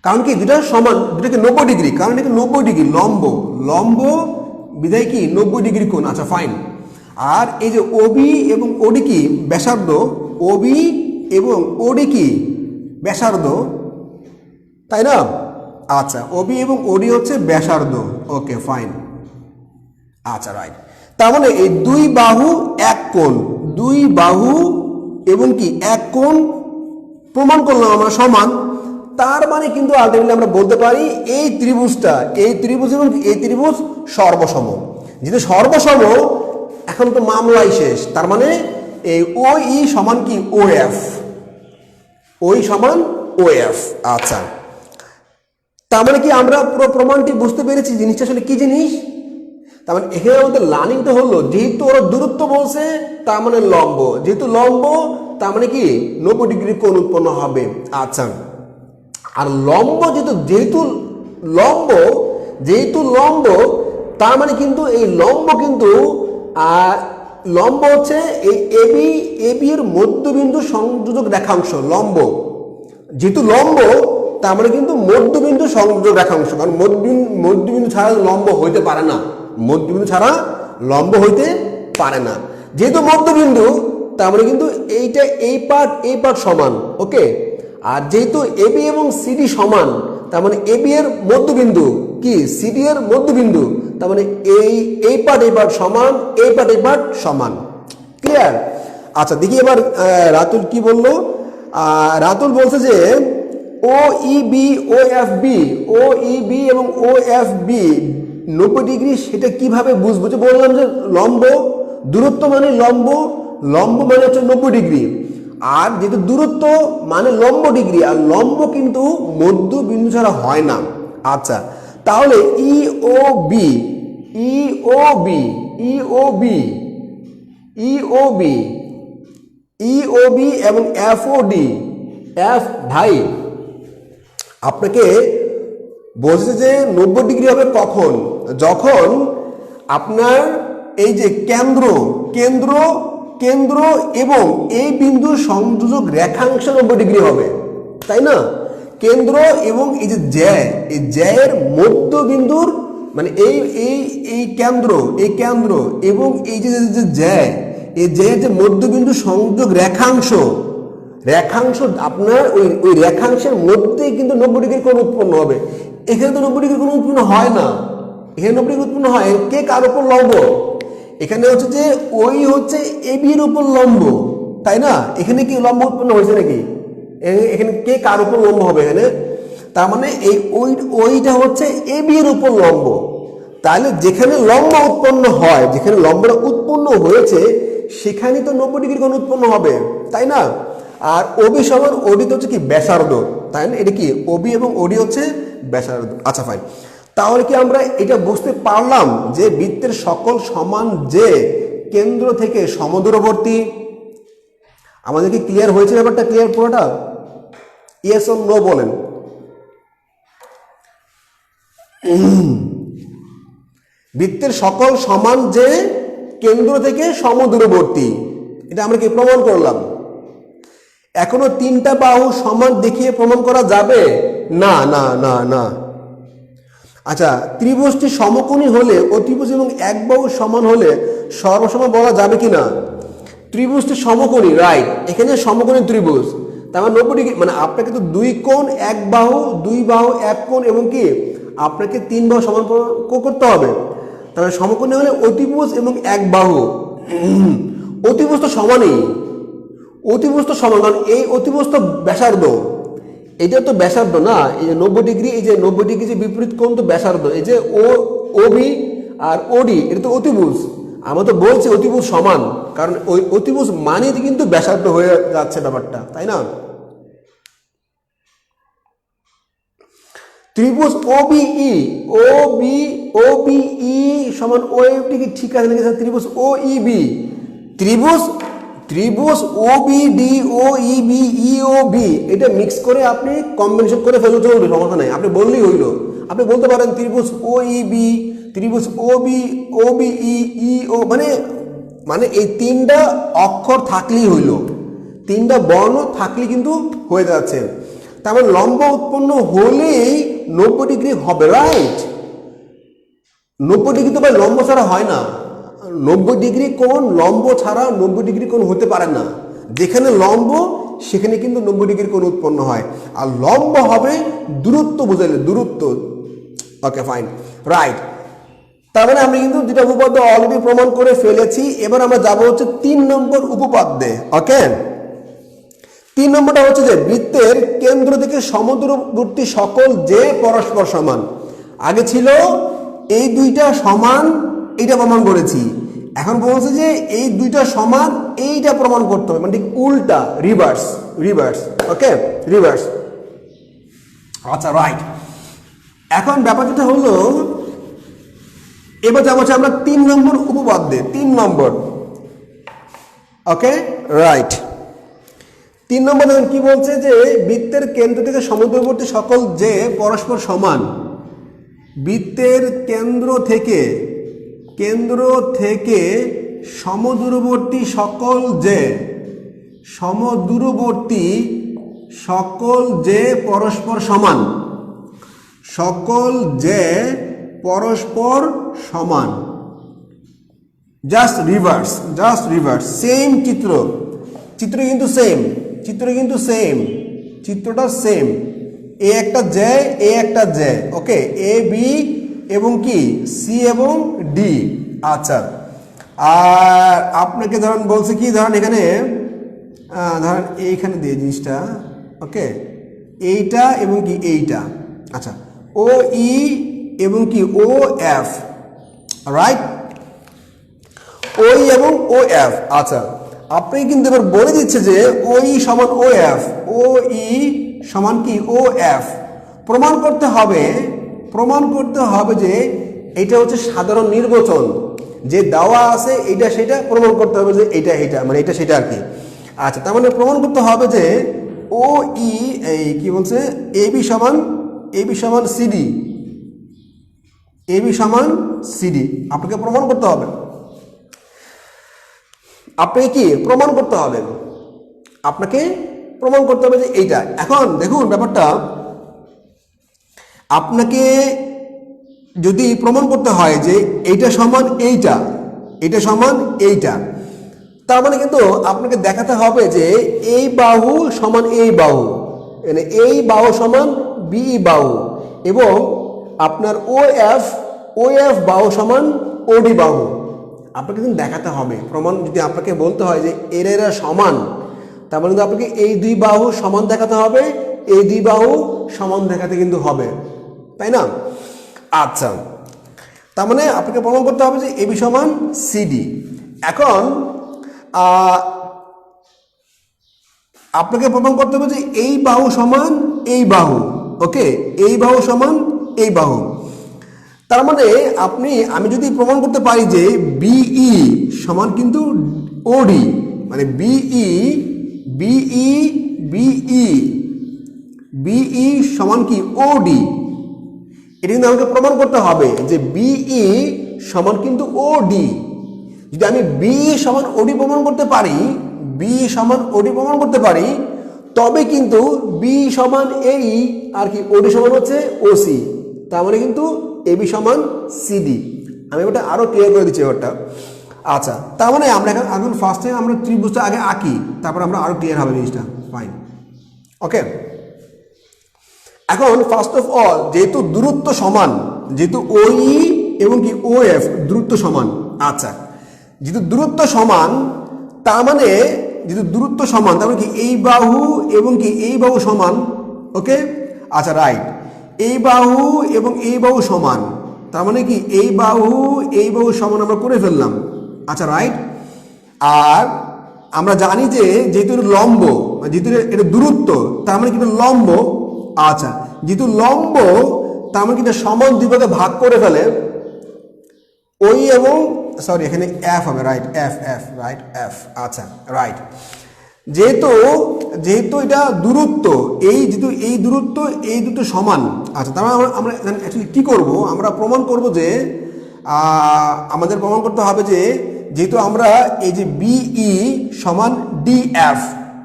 কারণ কি দুটা সমান, দুটাকে 90 ডিগ্রি, কারণ এটা 90 ডিগ্রি লম্ব বিধায় কি 90 ডিগ্রি কোণ। আচ্ছা ফাইন, আর এই যে ওবি এবং ওডি কি ব্যাসার্ধ, ওবি এবং ওডি কি ব্যাসার্ধ, তাই না? আচ্ছা, ওবি এবং ওডি হচ্ছে ব্যাসার্ধ। ওকে ফাইন, আচ্ছা রাইট। তার মানে এই দুই বাহু এক কোণ, দুই বাহু এবং কি এক কোণ প্রমাণ করলাম আমরা সমান। তার মানে কিন্তু আলটিমেটলি আমরা বলতে পারি এই ত্রিভুজ এবং এই ত্রিভুজ সর্বসম। যেহেতু সর্বসম, এখন তো মামলাই শেষ। তার মানে এই ও ই সমান কি ও এফ, ওই সমান ও এফ। আচ্ছা, তার মানে কি আমরা পুরো প্রমাণটি বুঝতে পেরেছি জিনিসটা আসলে কি জিনিস? তার মানে এখানে আমাদের লার্নিংটা হলো, যেহেতু ওরা দূরত্ব বলছে তার মানে লম্ব, যেহেতু লম্ব তার মানে কি 90 ডিগ্রি কোণ উৎপন্ন হবে। আচ্ছা, আর লম্ব যেহেতু লম্ব তার মানে কিন্তু এই লম্ব কিন্তু লম্ব হচ্ছে এই এবি এর মধ্যবিন্দু সংযোজক রেখাংশ লম্ব। যেহেতু লম্ব তার মানে কিন্তু মধ্যবিন্দু সংযোজক রেখাংশ, কারণ মধ্যবিন্দু ছাড়া লম্ব হইতে পারে না, যেহেতু মধ্যবিন্দু তার মানে কিন্তু এইটা এই পার্ট সমান। ওকে, আর যেহেতু এবি এবং সিডি সমান, তার মানে এবি এর মধ্যবিন্দু কি সিডি এর মধ্যবিন্দু, তার মানে এই পার্ট সমান, এই পার্ট সমান। ক্লিয়ার? আচ্ছা, দেখি এবার রাতুল কি বললো। রাতুল বলছে যে ও ই বি এবং ও এফ বি 90 ডিগ্রি, সেটা কিভাবে বুঝবো? যে বললাম যে লম্ব, দূরত্ব মানে লম্ব মানে হচ্ছে 90 ডিগ্রি, আর যেহেতু দূরত্ব মানে লম্ব ডিগ্রি, আর লম্ব কিন্তু মধ্যবিন্দু ছাড়া হয় না। আচ্ছা, তাহলে ও বি এবং এফ ভাই আপনাকে বলছে যে 90 ডিগ্রি হবে কখন? যখন আপনার এই যে কেন্দ্র এবং এই বিন্দুর সংযোজক রেখাংশ 90 ডিগ্রি হবে, তাই না? কেন্দ্র এবং এই যে জ্যায়ের মধ্যবিন্দুর মানে এই কেন্দ্র এবং এই যে জ্যায়ের যে মধ্যবিন্দু সংযোগ রেখাংশ আপনার ওই রেখাংশের মধ্যে কিন্তু 90 ডিগ্রি কোণ উৎপন্ন হবে। এখানে তো 90 ডিগ্রি কোণ উৎপন্ন হয় না, এখানে 90 ডিগ্রি উৎপন্ন হয় কে কার উপর লম্ব? এখানে হচ্ছে যে ওই হচ্ছে এবি এর উপর লম্ব, তাই না? এখানে কি লম্ব উৎপন্ন হয়েছে নাকি? এখানে কে কার উপর লম্ব হবে এখানে? তার মানে এই ওইটা হচ্ছে এবি এর উপর লম্ব। তাহলে যেখানে লম্ব উৎপন্ন হয়, যেখানে লম্বটা উৎপন্ন হয়েছে সেখানে তো 90 ডিগ্রি কোণ উৎপন্ন হবে, তাই না? আর ওবি সমান ওডি তো হচ্ছে কি ব্যাসার্ধ, তাই না? এটা কি ওবি এবং ওডি হচ্ছে ব্যাসার্ধ। আচ্ছা ফাইন, তাহলে কি আমরা এটা বুঝতে পারলাম যে বৃত্তের সকল সমান যে কেন্দ্র থেকে সমদূরবর্তী? আমাদের কি ক্লিয়ার হয়েছে ব্যাপারটা? ক্লিয়ার পুরোটা? ইয়েস অর নো বলেন। বৃত্তের সকল সমান যে কেন্দ্র থেকে সমদূরবর্তী, এটা আমরা কি প্রমাণ করলাম? এখনো তিনটা বাহু সমান দেখিয়ে প্রমাণ করা যাবে না? না না না। আচ্ছা, ত্রিভুজটি সমকোণী হলে অতিভুজ এবং এক বাহু সমান হলে সর্বসম বলা যাবে কি না? ত্রিভুজটি সমকোণী, রাইট, এখানে সমকোণী ত্রিভুজ, তার মানে 90 ডিগ্রি, মানে আপনাকে তো দুই কোণ এক বাহু, দুই বাহু এক কোণ এবং কি আপনাকে তিন বাহু সমান করতে হবে। তাহলে সমকোণী হলে অতিভুজ এবং এক বাহু, অতিভুজ তো সমানই, অতিভুজ তো সমান, কারণ এই অতিভুজ তো ব্যাসার্ধ, এটা তো ব্যাসার্ধ না, এই যে 90 ডিগ্রি, এই যে 90 ডিগ্রি যে বিপরীত কোণ তো ব্যাসার্ধ, এই যে ও বি আর ওডি এটা তো অতিভুজ। আমরা তো বলছি অতিভুজ সমান, কারণ ওই অতিভুজ মানে কিন্তু ব্যাসার্ধ হয়ে যাচ্ছে ব্যাপারটা, তাই না? ত্রিভুজ ওবিই, ওবিই সমান ওএফডি কি ঠিক আছে নাকি? ত্রিভুজ ওইবি, ত্রিভুজ ওবিডি ওইবি ইওবি এটা মিক্স করে আপনি কম্বিনেশন করে ফেলতে চলবে, সমস্যা নাই, আপনি বললেই হইলো। আপনি বলতে পারেন ত্রিভুজ ওইবি, ত্রিভুজ ওবিই ইও, মানে এই তিনটা অক্ষর থাকলেই হইলো, তিনটা বর্ণ থাকলেই কিন্তু হয়ে যাচ্ছে। তার মানে লম্ব উৎপন্ন হলেই 90 ডিগ্রি হবে, রাইট? 90 ডিগ্রি তো ভাই লম্ব ছাড়া হয় না, 90 ডিগ্রি কোণ লম্ব ছাড়া 90 ডিগ্রি কোণ হতে পারে না। যেখানে লম্ব সেখানে কিন্তু 90 ডিগ্রি কোণ উৎপন্ন হয়, আর লম্ব হবে দূরত্ব, বুঝাইলে দূরত্ব। Okay fine, right. তার মানে আমরা কিন্তু দুটা উপপাদ্য অলরেডি প্রমাণ করে ফেলেছি। এবার আমরা যাবো হচ্ছে 3 নম্বর উপপাদ্যে। ওকে, 3 নম্বরটা হচ্ছে যে বৃত্তের কেন্দ্র থেকে সমদূরবর্তী সকল যে পরস্পর সমান। আগে ছিল এই দুইটা সমান, এইটা প্রমাণ করেছি। এখন বলছে যে এই দুইটা সমান, এইটা প্রমাণ করতে হবে, মানে ঠিক উল্টা, রিভার্স। ওকে, রিভার্স। আচ্ছা, রাইট। এখন ব্যাপার যেটা হলো, এবার যাবো আমরা 3 নম্বর উপপাদ্যে। 3 নম্বর, ওকে, রাইট। 3 নম্বর দেখেন কি বলছে যে বৃত্তের কেন্দ্র থেকে সমদূরবর্তী সকল যে পরস্পর সমান। বৃত্তের কেন্দ্র থেকে সমদূরবর্তী সকল যে পরস্পর সমান, জাস্ট রিভার্স, সেম চিত্র কিন্তু সেম, চিত্রটা সেম, এ একটা জে, ওকে, এ বি এবং কি সি এবং ডি। আচ্ছা, আর আপনাকে ধরেন বলছে কি, ধরেন এখানে ধরেন এইখানে দিয়ে জিনিসটা, ওকে, এইটা এবং কি এইটা, আচ্ছা, ও ই এবং কি ও এফ, রাইট, ও ই এবং ও এফ। আচ্ছা, আপনি কিন্তু এবার বলে দিচ্ছে যে ও ই সমান ও এফ, ও ই সমান কি ও এফ। প্রমাণ করতে হবে যে এটা হচ্ছে সাধারণ নির্বাচন, যে দেওয়া আছে এইটা সেটা প্রমাণ করতে হবে যে এটা মানে এটা সেটা আর কি। আচ্ছা, তার মানে প্রমাণ করতে হবে যে ও ই, এই কি বলছে, এবি সমান সিডি, আপনাকে প্রমাণ করতে হবে, আপনাকে প্রমাণ করতে হবে যে এইটা। এখন দেখুন ব্যাপারটা, আপনাকে যদি প্রমাণ করতে হয় যে এইটা সমান এইটা, তার মানে কিন্তু আপনাকে দেখাতে হবে যে এই বাহু সমান এই বাহু, মানে এই বাহু সমান বি বাহু, এবং আপনার ও এফ বাহু সমান ওডি বাহু। আপনাকে কিন্তু দেখাতে হবে, প্রমাণ যদি আপনাকে বলতে হয় যে এরা সমান, তার মানে আপনাকে এই দুই বাহু সমান দেখাতে হবে, এই দুই বাহু সমান দেখাতে কিন্তু হবে, তাই না? আচ্ছা, তার মানে আপনাকে প্রমাণ করতে হবে যে এবি সমান সিডি। এখন আপনাকে প্রমাণ করতে হবে যে এই বাহু সমান এই বাহু, ওকে, এই বাহু সমান এই বাহু। তার মানে আমি যদি প্রমাণ করতে পারি যে বিই সমান কিন্তু ওডি, মানে বিই বিই সমান কি ওডি, এটা কিন্তু আমাকে প্রমাণ করতে হবে যে বিই সমান কিন্তু ওডি। যদি আমি বিই সমান ওডি প্রমাণ করতে পারি, বিই সমান ওডি প্রমাণ করতে পারি, তবে কিন্তু বি সমান এই আর কি ওডি সমান হচ্ছে ওসি, তার মানে কিন্তু এবি সমান সিডি। আমি ওটা আরো ক্লিয়ার করে দিচ্ছি ব্যাপারটা। আচ্ছা, তার মানে আমরা এখন ফার্স্ট টাইম আমরা ত্রিভুজটা আগে আঁকি, তারপর আমরা আরো ক্লিয়ার হবে জিনিসটা। ফাইন, ওকে। এখন ফার্স্ট অফ অল যেহেতু দূরত্ব সমান, যেহেতু ওই এবং কি ও এফ দূরত্ব সমান, আচ্ছা যেহেতু দূরত্ব সমান তার মানে যেহেতু দূরত্ব সমান তার মানে কি এই বাহু এবং কি এই বাহু সমান, ওকে। আচ্ছা রাইট, এই বাহু এবং এই বাহু সমান, তার মানে কি এই বাহু সমান আমরা করে ফেললাম। আচ্ছা রাইট, আর আমরা জানি যে যেহেতু এটা লম্ব, যেহেতু এটা দূরত্ব তার মানে কিন্তু লম্ব। আচ্ছা যেহেতু লম্ব তার মানে কিন্তু সমান দুই ভাগে ভাগ করে ফেলে ওই এবং সরি এখানে এফ হবে, right F F right F. আচ্ছা রাইট, যেহেতু এটা দূরত্ব, যেহেতু এই দূরত্ব সমান। আচ্ছা তার মানে আমরা অ্যাকচুয়ালি কী করবো, আমরা প্রমাণ করব যে আমাদের প্রমাণ করতে হবে যে যেহেতু আমরা এই যে বিই সমান ডিএফ,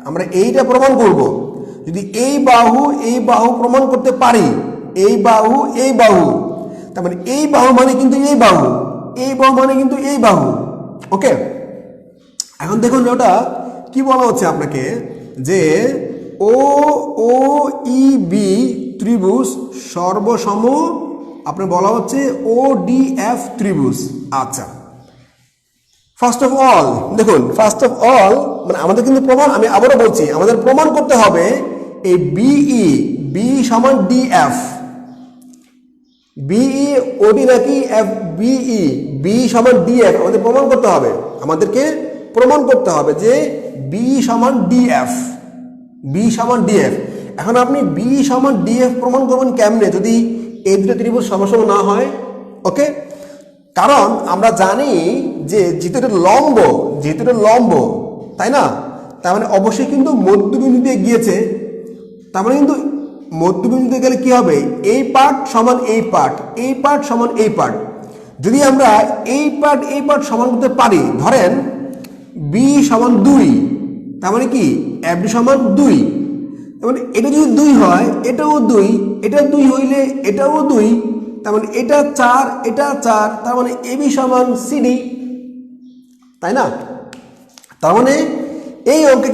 আমরা এইটা প্রমাণ করব। যদি এই বাহু প্রমাণ করতে পারি, এই বাহু তার মানে এই বাহু মানে কিন্তু এই বাহু মানে কিন্তু এই বাহু, ওকে। এখন দেখুন ওটা কি বলা হচ্ছে আপনাকে যে ও ই বি ত্রিভুজ সর্বসম আপনার বলা হচ্ছে ও ডি এফ ত্রিভুজ। আচ্ছা ফার্স্ট অফ অল দেখুন, ফার্স্ট অফ অল মানে আমাদের কিন্তু প্রমাণ, আমি আবারও বলছি আমাদের প্রমাণ করতে হবে এই বি সমান ডিএফ, বিই ওডি নাকি এফ বি সমান ডিএফ আমাদের প্রমাণ করতে হবে। আমাদেরকে প্রমাণ করতে হবে যে বি সমান ডিএফ। এখন আপনি বি সমান ডিএফ প্রমাণ করবেন কেমনে যদি এই দুটো ত্রিভুজ সমান না হয়, ওকে। কারণ আমরা জানি যে যেহেতু এটা লম্ব তাই না, তার মানে অবশ্যই কিন্তু মধ্যবিন্দু দিয়ে গিয়েছে, তার মানে কিন্তু মধ্যবিন্দুতে গেলে কি হবে, এই পার্ট সমান এই পার্ট সমান এই পার্ট। যদি আমরা এই পার্ট সমান করতে পারি, ধরেন বি সমান 2, তার মানে কি এফ ডি সমান 2, তার মানে এটা যদি 2 হয় এটাও 2, এটা 2 হইলে এটাও 2, তার মানে এটা 4 এটা 4, তার মানে এবি সমান সিডি, তাই না। তার মানে এই অঙ্কে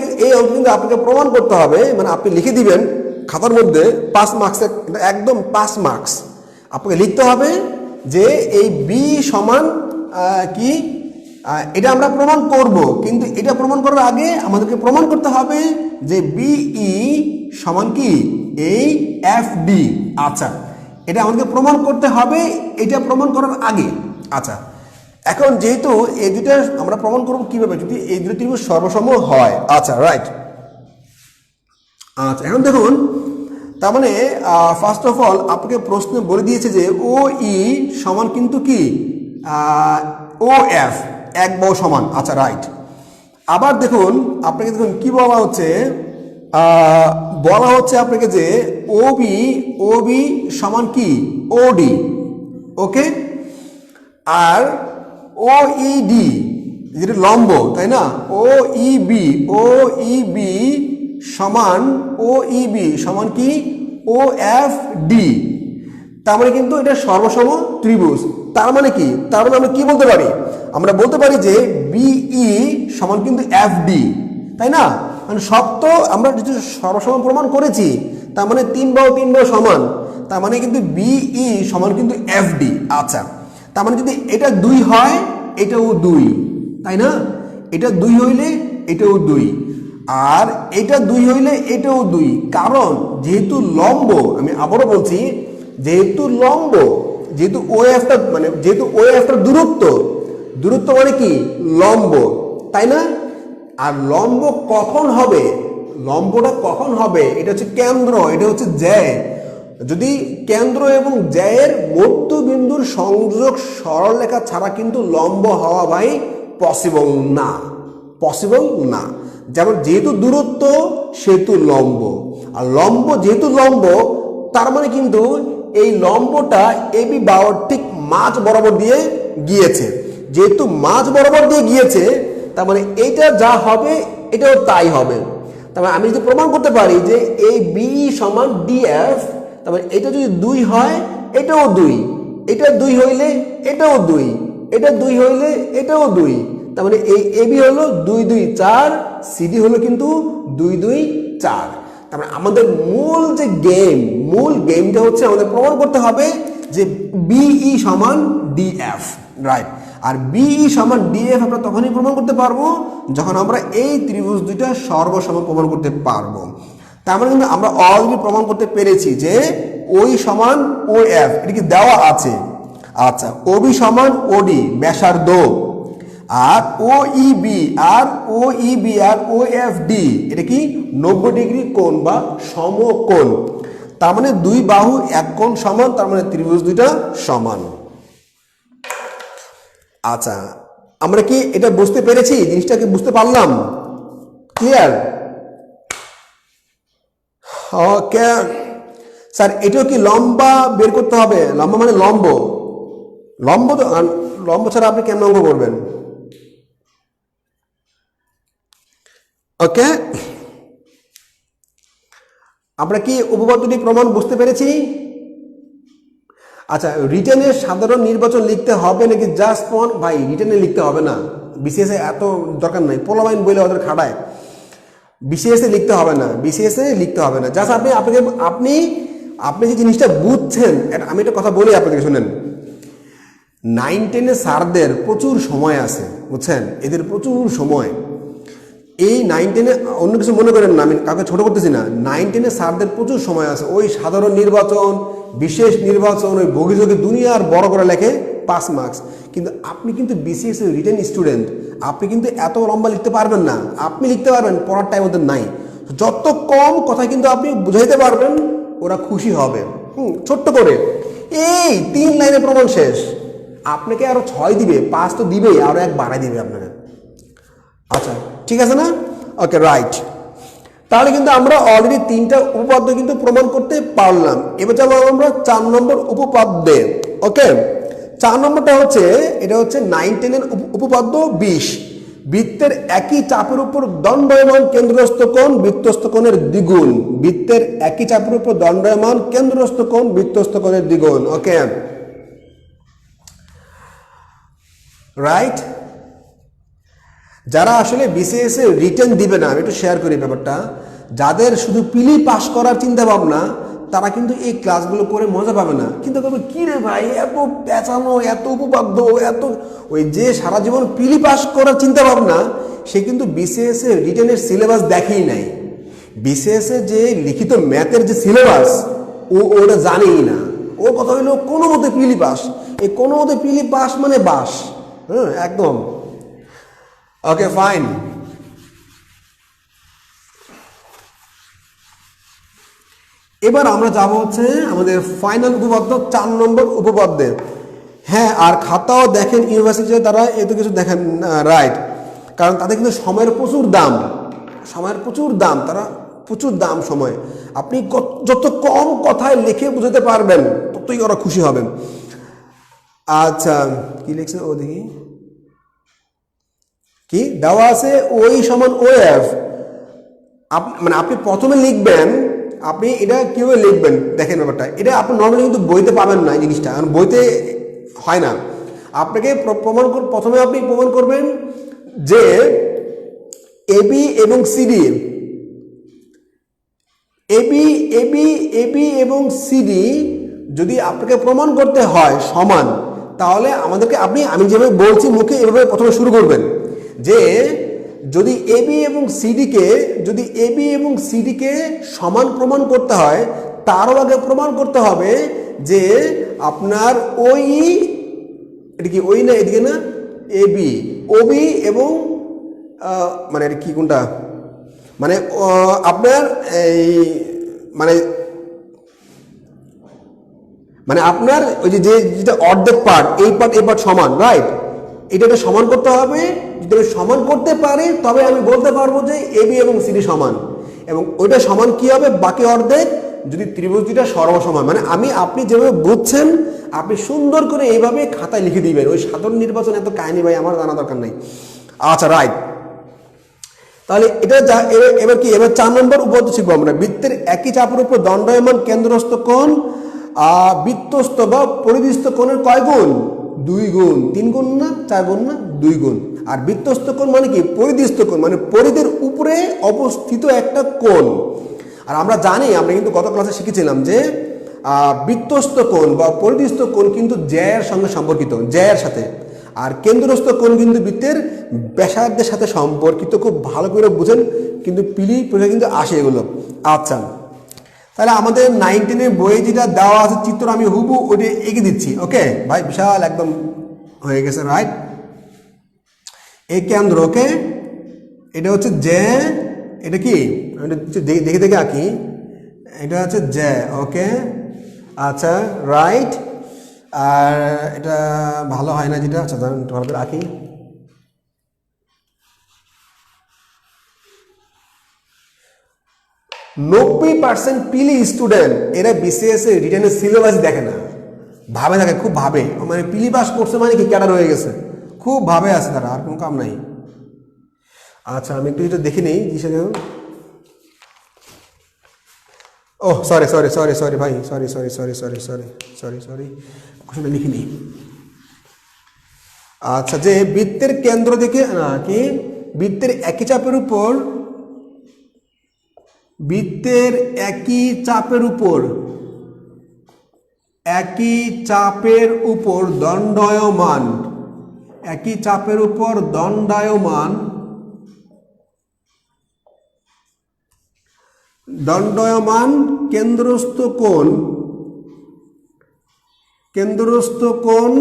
কিন্তু আপনাকে প্রমাণ করতে হবে, মানে আপনি লিখে দিবেন খাতার মধ্যে 5 মার্কস, একদম 5 মার্কস আপনাকে লিখতে হবে যে এই বি সমান কি, এটা আমরা প্রমাণ করব, কিন্তু এটা প্রমাণ করার আগে আমাদেরকে প্রমাণ করতে হবে যে বিই সমান কি এই এফ ডি। আচ্ছা এটা আমাদেরকে প্রমাণ করতে হবে, এটা প্রমাণ করার আগে। আচ্ছা এখন যেহেতু এই দুটো আমরা প্রমাণ করব কিভাবে, যদি এই দুটো ত্রিভুজ সর্বসম হয়। আচ্ছা রাইট, আচ্ছা এখন দেখুন তার মানে ফার্স্ট অফ অল আপনাকে প্রশ্ন বলে দিয়েছে যে ও ই সমান কিন্তু কি ও এফ, এক বাহু সমান। আচ্ছা রাইট, আবার দেখুন আপনাকে দেখুন কি বলা হচ্ছে, আপনাকে যে ও বি সমান কি ওডি, ওকে। আর ও ইডি যেটা লম্ব তাই না, ও ইবি সমান কি ও এফ ডি, তার মানে কিন্তু এটা সর্বসম ত্রিভুজ। তার মানে কি, তার মানে আমরা কি বলতে পারি, আমরা বলতে পারি যে বিই সমান কিন্তু এফ ডি, তাই না। মানে সব তো আমরা যেহেতু সর্বসম প্রমাণ করেছি, তার মানে 3 বাহু সমান, তার মানে কিন্তু বিই সমান কিন্তু এফ ডি। আচ্ছা তার মানে যদি এটা 2 হয় এটাও 2, তাই না, এটা 2 হইলে এটাও 2, আর এটা 2 হইলে এটাও 2, কারণ যেহেতু লম্ব, আমি আবারও বলছি যেহেতু লম্ব, যেহেতু ও এফটা মানে যেহেতু ও এফটার দূরত্ব মানে কি লম্ব, তাই না। আর লম্ব কখন হবে, লম্বটা কখন হবে, এটা হচ্ছে কেন্দ্র, এটা হচ্ছে জ্যা। যদি কেন্দ্র এবং জ্যায়ের মধ্যবিন্দুর সংযোগ সরলরেখা ছাড়া কিন্তু লম্ব হওয়া ভাই পসিবল না। যেমন যেহেতু দূরত্ব সেহেতু লম্ব, আর লম্ব যেহেতু লম্ব তার মানে কিন্তু এই লম্বটা এবি বাহুর ঠিক মাঝ বরাবর দিয়ে গিয়েছে। যেহেতু মাঝ বরাবর দিয়ে গিয়েছে তার মানে এটা যা হবে এটাও তাই হবে। তার মানে আমি যদি প্রমাণ করতে পারি যে এই বি সমান ডিএফ, তার মানে এটা যদি 2 হয় এটাও 2, এটা 2 হইলে এটাও 2, এটা 2 হইলে এটাও 2, তার মানে এই এবি হলো 2 2 4, সিডি হলো কিন্তু 2 2 4। তার মানে আমাদের মূল গেমটা হচ্ছে আমাদের প্রমাণ করতে হবে যে বিই সমান ডিএফ, রাইট। আর বিই সমান ডিএফ আমরা তখনই প্রমাণ করতে পারবো যখন আমরা এই ত্রিভুজ দুইটা সর্বসম প্রমাণ করতে পারবো। তার মানে কিন্তু আমরা অলরেডি প্রমাণ করতে পেরেছি যে ওই সমান ও এফ, এটা কি দেওয়া আছে। আচ্ছা, ওবি সমান ওডি ব্যাসার্ধ, আর ও ইবি আর ও এফ ডি এটা কি 90 ডিগ্রি কোণ বা সমকোণ। তার মানে দুই বাহু এক কোণ সমান, তার মানে ত্রিভুজ দুইটা সমান। আচ্ছা, আমরা কি এটা বুঝতে পেরেছি? জিনিসটাকে বুঝতে পারলাম? ক্লিয়ার? ওকে স্যার, এটাও কি লম্বা বের করতে হবে? লম্বা মানে লম্ব, তো লম্ব ছাড়া আপনি কেমন অঙ্ক করবেন? ওকে, আমরা কি উপপাদ্যটি প্রমাণ বুঝতে পেরেছি? আচ্ছা, রিটেনে সাধারণ নির্বাচন লিখতে হবে নাকি জাস্ট প্রমাণ? ভাই রিটেনে লিখতে হবে না, বিসিএসে এত দরকার নাই, পোলাবাইন বইলে ওদের খাটায়। বিসিএসে লিখতে হবে না, জাস্ট আপনি যে জিনিসটা বুঝছেন, আমি একটা কথা বলি আপনাদেরকে, শুনেন। 9 10-এ স্যারদের প্রচুর সময় আছে, বুঝছেন, এদের প্রচুর সময়। এই 9 10-এ অন্য কিছু মনে করেন না, আমি কাউকে ছোট করতেছি না, 9 10-এ স্যারদের প্রচুর সময় আছে। ওই সাধারণ নির্বাচন, বিশেষ নির্বাচন, ওই বগিযোগে দুনিয়ার বড় করে লেখে 5 মার্কস। কিন্তু আপনি কিন্তু বিসিএস রিটেন স্টুডেন্ট, আপনি কিন্তু এত লম্বা লিখতে পারবেন না। আপনি লিখতে পারবেন, পড়ার টাইম ওদের নাই। যত কম কথা কিন্তু আপনি বুঝাইতে পারবেন, ওরা খুশি হবে। ছোট্ট করে এই 3 লাইনে প্রমাণ শেষ। আপনাকে আরো 6 দিবে, 5 তো দিবেই, আরো 1 বাড়াই দিবে আপনাকে। আচ্ছা, ঠিক আছে না? ওকে, রাইট। তাহলে কিন্তু আমরা অলরেডি 3টা উপপাদ্য কিন্তু প্রমাণ করতে পারলাম। এবার যাবো আমরা 4 নম্বর উপপাদ্যে। ওকে, 4 নম্বরটা হচ্ছে, এটা হচ্ছে 9 10-এর উপপাদ্য 20। বৃত্তের একই চাপের উপর দণ্ডায়মান কেন্দ্রস্থ কোণ বৃত্তস্থ কোণের দ্বিগুণ। বৃত্তের একই চাপের উপর দণ্ডায়মান কেন্দ্রস্থ কোণ বৃত্তস্থ কোণের দ্বিগুণ। ওকে, রাইট। যারা আসলে বিসিএস এ রিটেন দিবে না, আমি একটু শেয়ার করি ব্যাপারটা, যাদের শুধু পিলি পাস করার চিন্তা ভাবনা, তারা কিন্তু এই ক্লাসগুলো করে মজা পাবে না। কিন্তু বলবে কি রে ভাই, এত পেঁচানো, এত উপপাদ্য, এত, ওই যে সারা জীবন পিলি পাস করার চিন্তা ভাবনা, সে কিন্তু বিসিএস এ রিটেনের সিলেবাস দেখেই নাই। বিসিএস এ যে লিখিত ম্যাথের যে সিলেবাস, ওটা জানেই না। ও কথা হইলো কোনো মতে পিলি পাস। এই কোনো মতে পিলি পাস মানে বাস, হ্যাঁ, একদম। ওকে, ফাইন। এবার আমরা যাব হচ্ছে আমাদের ফাইনাল উপপাদ্য 4 নম্বর উপপাদ্যে। হ্যাঁ, আর খাতাও দেখেন ইউনিভার্সিটিতে, তারা এত কিছু দেখেন, রাইট। কারণ তাদের কিন্তু সময়ের প্রচুর দাম, তারা প্রচুর দাম সময়। আপনি যত কম কথায় লিখে বুঝাতে পারবেন, ততই ওরা খুশি হবেন। আচ্ছা, কি লিখছে ও দেখি, কি দেওয়া আছে? ওই সমান ও এফ। মানে আপনি প্রথমে লিখবেন, আপনি এটা কিভাবে লিখবেন দেখেন ব্যাপারটা। এটা আপনি নর্মালি কিন্তু বইতে পাবেন না, এই জিনিসটা, কারণ বইতে হয় না। আপনাকে প্রথমে আপনি প্রমাণ করবেন যে এবি এবং সিডি, এবি এবং সিডি যদি আপনাকে প্রমাণ করতে হয় সমান, তাহলে আমি যেভাবে বলছি মুখে, এভাবে প্রথমে শুরু করবেন যে যদি এবি এবং সিডিকে সমান প্রমাণ করতে হয়, তারও আগে প্রমাণ করতে হবে যে আপনার এটা কি ওই না, এদিকে না, ওবি এবং মানে কি কোনটা, মানে আপনার এই মানে আপনার ওই যেটা অর্ধেক পার্ট, এই পার্ট সমান, রাইট। এটাকে সমান করতে হবে। যদি আমি সমান করতে পারি তবে আমি বলতে পারবো যে এবি এবং সিডি সমান, এবং ওইটা সমান কি হবে, বাকি অর্ধেক, যদি ত্রিভুজ দুইটা সর্বসমান। মানে আপনি যেভাবে বুঝছেন আপনি সুন্দর করে এইভাবে খাতায় লিখে দিবেন। ওই সাধারণ নির্বাচন এত কাহিনী ভাই আমার জানা দরকার নেই। আচ্ছা রাইট, তাহলে এটা এবার কি, এবার 4 নম্বর উপপাদ্য শিখবো আমরা। বৃত্তের একই চাপের উপর দণ্ডায়মান কেন্দ্রস্থ কোণ বৃত্তস্থ বা পরিধিস্থ কোণের কয় গুণ? 2 গুণ। 3 গুণ না, 4 গুণ না, 2 গুণ। আর বৃত্তস্থ কোণ মানে কি, পরিধিস্থ কোণ মানে পরিধির উপরে অবস্থিত একটা কোণ। আর আমরা জানি, আমরা কিন্তু গত ক্লাসে শিখেছিলাম যে বৃত্তস্থ কোণ বা পরিধিস্থ কোণ কিন্তু জ্যায়ের সঙ্গে সম্পর্কিত, জ্যায়ের সাথে। আর কেন্দ্রস্থ কোণ কিন্তু বৃত্তের ব্যাসার্ধের সাথে সম্পর্কিত। খুব ভালো করে বুঝেন, কিন্তু পিলি পরীক্ষা কিন্তু আসে এগুলো। আচ্ছা, তাহলে আমাদের 9, 10 বইয়ে যেটা দেওয়া আছে চিত্র, আমি হুবু ওইটা এঁকে দিচ্ছি। ওকে ভাই, বিশাল একদম হয়ে গেছে। রাইট, এই কেন্দ্র, ওকে, এটা হচ্ছে জ্যা, এটা কি দেখে দেখে আঁকি, এটা হচ্ছে জ্যা। ওকে, আচ্ছা রাইট। আর এটা ভালো হয় না যেটা, আচ্ছা ধরেন ভালো করে আঁকি। %90 পিলি স্টুডেন্ট এরা বিসিএস এর রিটেনের সিলেবাস দেখে না, ভাবে থাকে, খুব ভাবে, মানে পিলি পাস করছে মানে কি ক্যাডার হয়ে গেছে, খুব ভাবে আছে তারা, আর কোনো কাম নাই। আচ্ছা আমি একটু এটা দেখে নিই। ও সরি সরি সরি সরি ভাই, sorry sorry sorry sorry sorry sorry sorry কোশ্চেনটা লিখে নিই। আচ্ছা, যে বৃত্তের কেন্দ্র থেকে না কি, বৃত্তের একই চাপের উপর, বৃত্তের একই চাপের উপর, একই চাপের উপর দণ্ডায়মান, একই চাপের উপর দণ্ডায়মান, দণ্ডায়মান কেন্দ্রস্থ কোণ, কেন্দ্রস্থ কোণ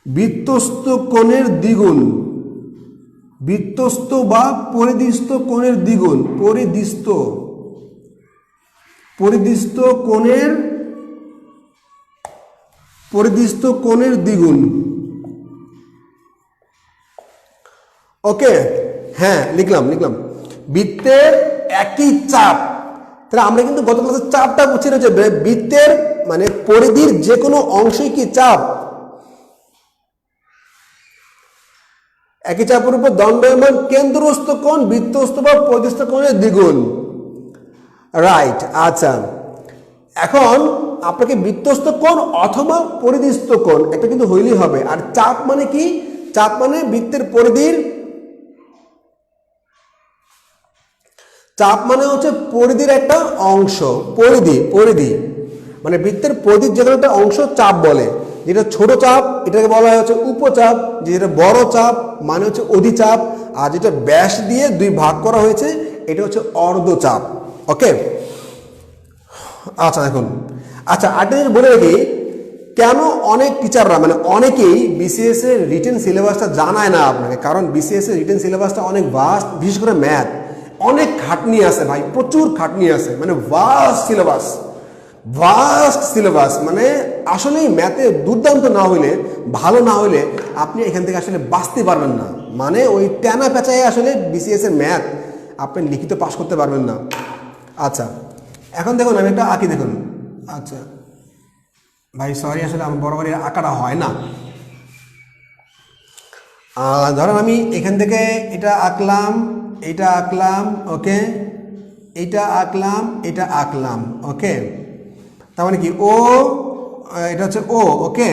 বৃত্তস্থ কোণের দ্বিগুণ, বৃত্তস্থ বা পরিধিস্থ কোণের দ্বিগুণ, পরিধিস্থ, পরিধিস্থ কোণের, পরিধিস্থ কোণের দ্বিগুণ। ওকে, হ্যাঁ লিখলাম লিখলাম। বৃত্তের একই চাপ, তাহলে আমরা কিন্তু গত ক্লাসে চাপটা বুঝছি না, যে বৃত্তের মানে পরিধির যে কোনো অংশই কি চাপ, একই চাপের উপর দণ্ডায়মান কেন্দ্রস্থ কোণ বৃত্তস্থ বা পরিধিস্থ কোণের দ্বিগুণ। রাইট, আচ্ছা এখন আপনাকে বৃত্তস্থ কোণ অথবা পরিধিস্থ কোণ একটা কিন্তু হইলেই হবে। আর চাপ মানে কি, চাপ মানে বৃত্তের পরিধির, চাপ মানে হচ্ছে পরিধির একটা অংশ, পরিধি, পরিধি মানে বৃত্তের পরিধির যে কোনো একটা অংশ চাপ বলে। যেটা ছোট চাপ এটাকে বলা হয় হচ্ছে উপচাপ, যেটা বড় চাপ মানে হচ্ছে অধিচাপ, আর যেটা ব্যাস দিয়ে 2 ভাগ করা হয়েছে এটা হচ্ছে অর্ধচাপ। ওকে, আচ্ছা দেখুন, আচ্ছা আরেকটা জিনিস বলে রাখি, কেন অনেক টিচাররা মানে অনেকেই বিসিএস এর রিটেন সিলেবাসটা জানায় না আপনাকে, কারণ বিসিএস এর রিটেন সিলেবাসটা অনেক ভাস্ট, বিশেষ করে ম্যাথ অনেক খাটনি আছে ভাই, প্রচুর খাটনি আছে, মানে ভাস্ট সিলেবাস, ভাস্ট সিলেবাস। মানে আসলেই ম্যাথে দুর্দান্ত না হইলে, ভালো না হইলে আপনি এখান থেকে আসলে বাঁচতে পারবেন না। মানে ওই টানা পেঁচায় আসলে বিসিএস এর ম্যাথ আপনি লিখিত পাস করতে পারবেন না। আচ্ছা এখন দেখুন আমি একটা আঁকি, দেখুন। আচ্ছা ভাই সরি, আসলে আমার বরাবরই আঁকাটা হয় না। ধরেন আমি এখান থেকে এটা আঁকলাম, এটা আঁকলাম, ওকে, এটা আঁকলাম, এটা আঁকলাম, ওকে, তার মানে কি ও, এটা হচ্ছে ও, ওকে,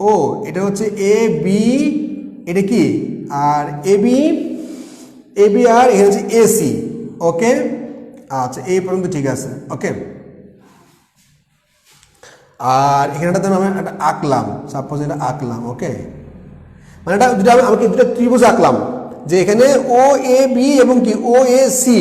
ও এটা হচ্ছে এ বি, এটা কি আর এ বি, এ বি আর এখানে হচ্ছে এসি। ওকে, আচ্ছা এই পর্যন্ত ঠিক আছে। ওকে, আর এখানেটা ধরুন আমি একটা আঁকলাম, সাপোজ এটা আঁকলাম। ওকে, মানে এটা দুটো আমাকে দুটো ত্রিভুজ আঁকলাম, যে এখানে ও এ বি এবং কি ও এ সি।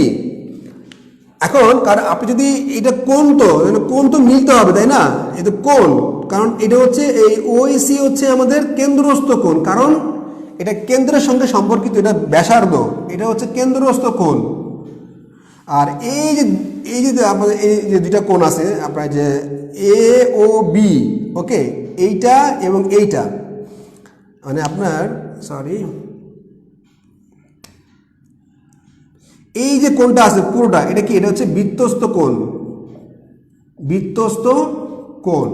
এখন কারণ আপনি যদি এটা কোণ, তো কোণ তো মিলতে হবে তাই না, এটা কোণ, কারণ এটা হচ্ছে এই ও এ সি হচ্ছে আমাদের কেন্দ্রস্থ কোণ, কারণ এটা কেন্দ্রের সঙ্গে সম্পর্কিত, এটা ব্যাসার্ধ, এটা হচ্ছে কেন্দ্রস্থ কোণ। আর এই যে আপনাদের এই যে দুইটা কোণ আছে আপনার, যে এ ও বি, ওকে, এইটা এবং এইটা, মানে আপনার সরি এই যে কোণটা আছে পুরোটা এটা কি, এটা হচ্ছে বৃত্তস্থ কোণ, বৃত্তস্থ কোণ।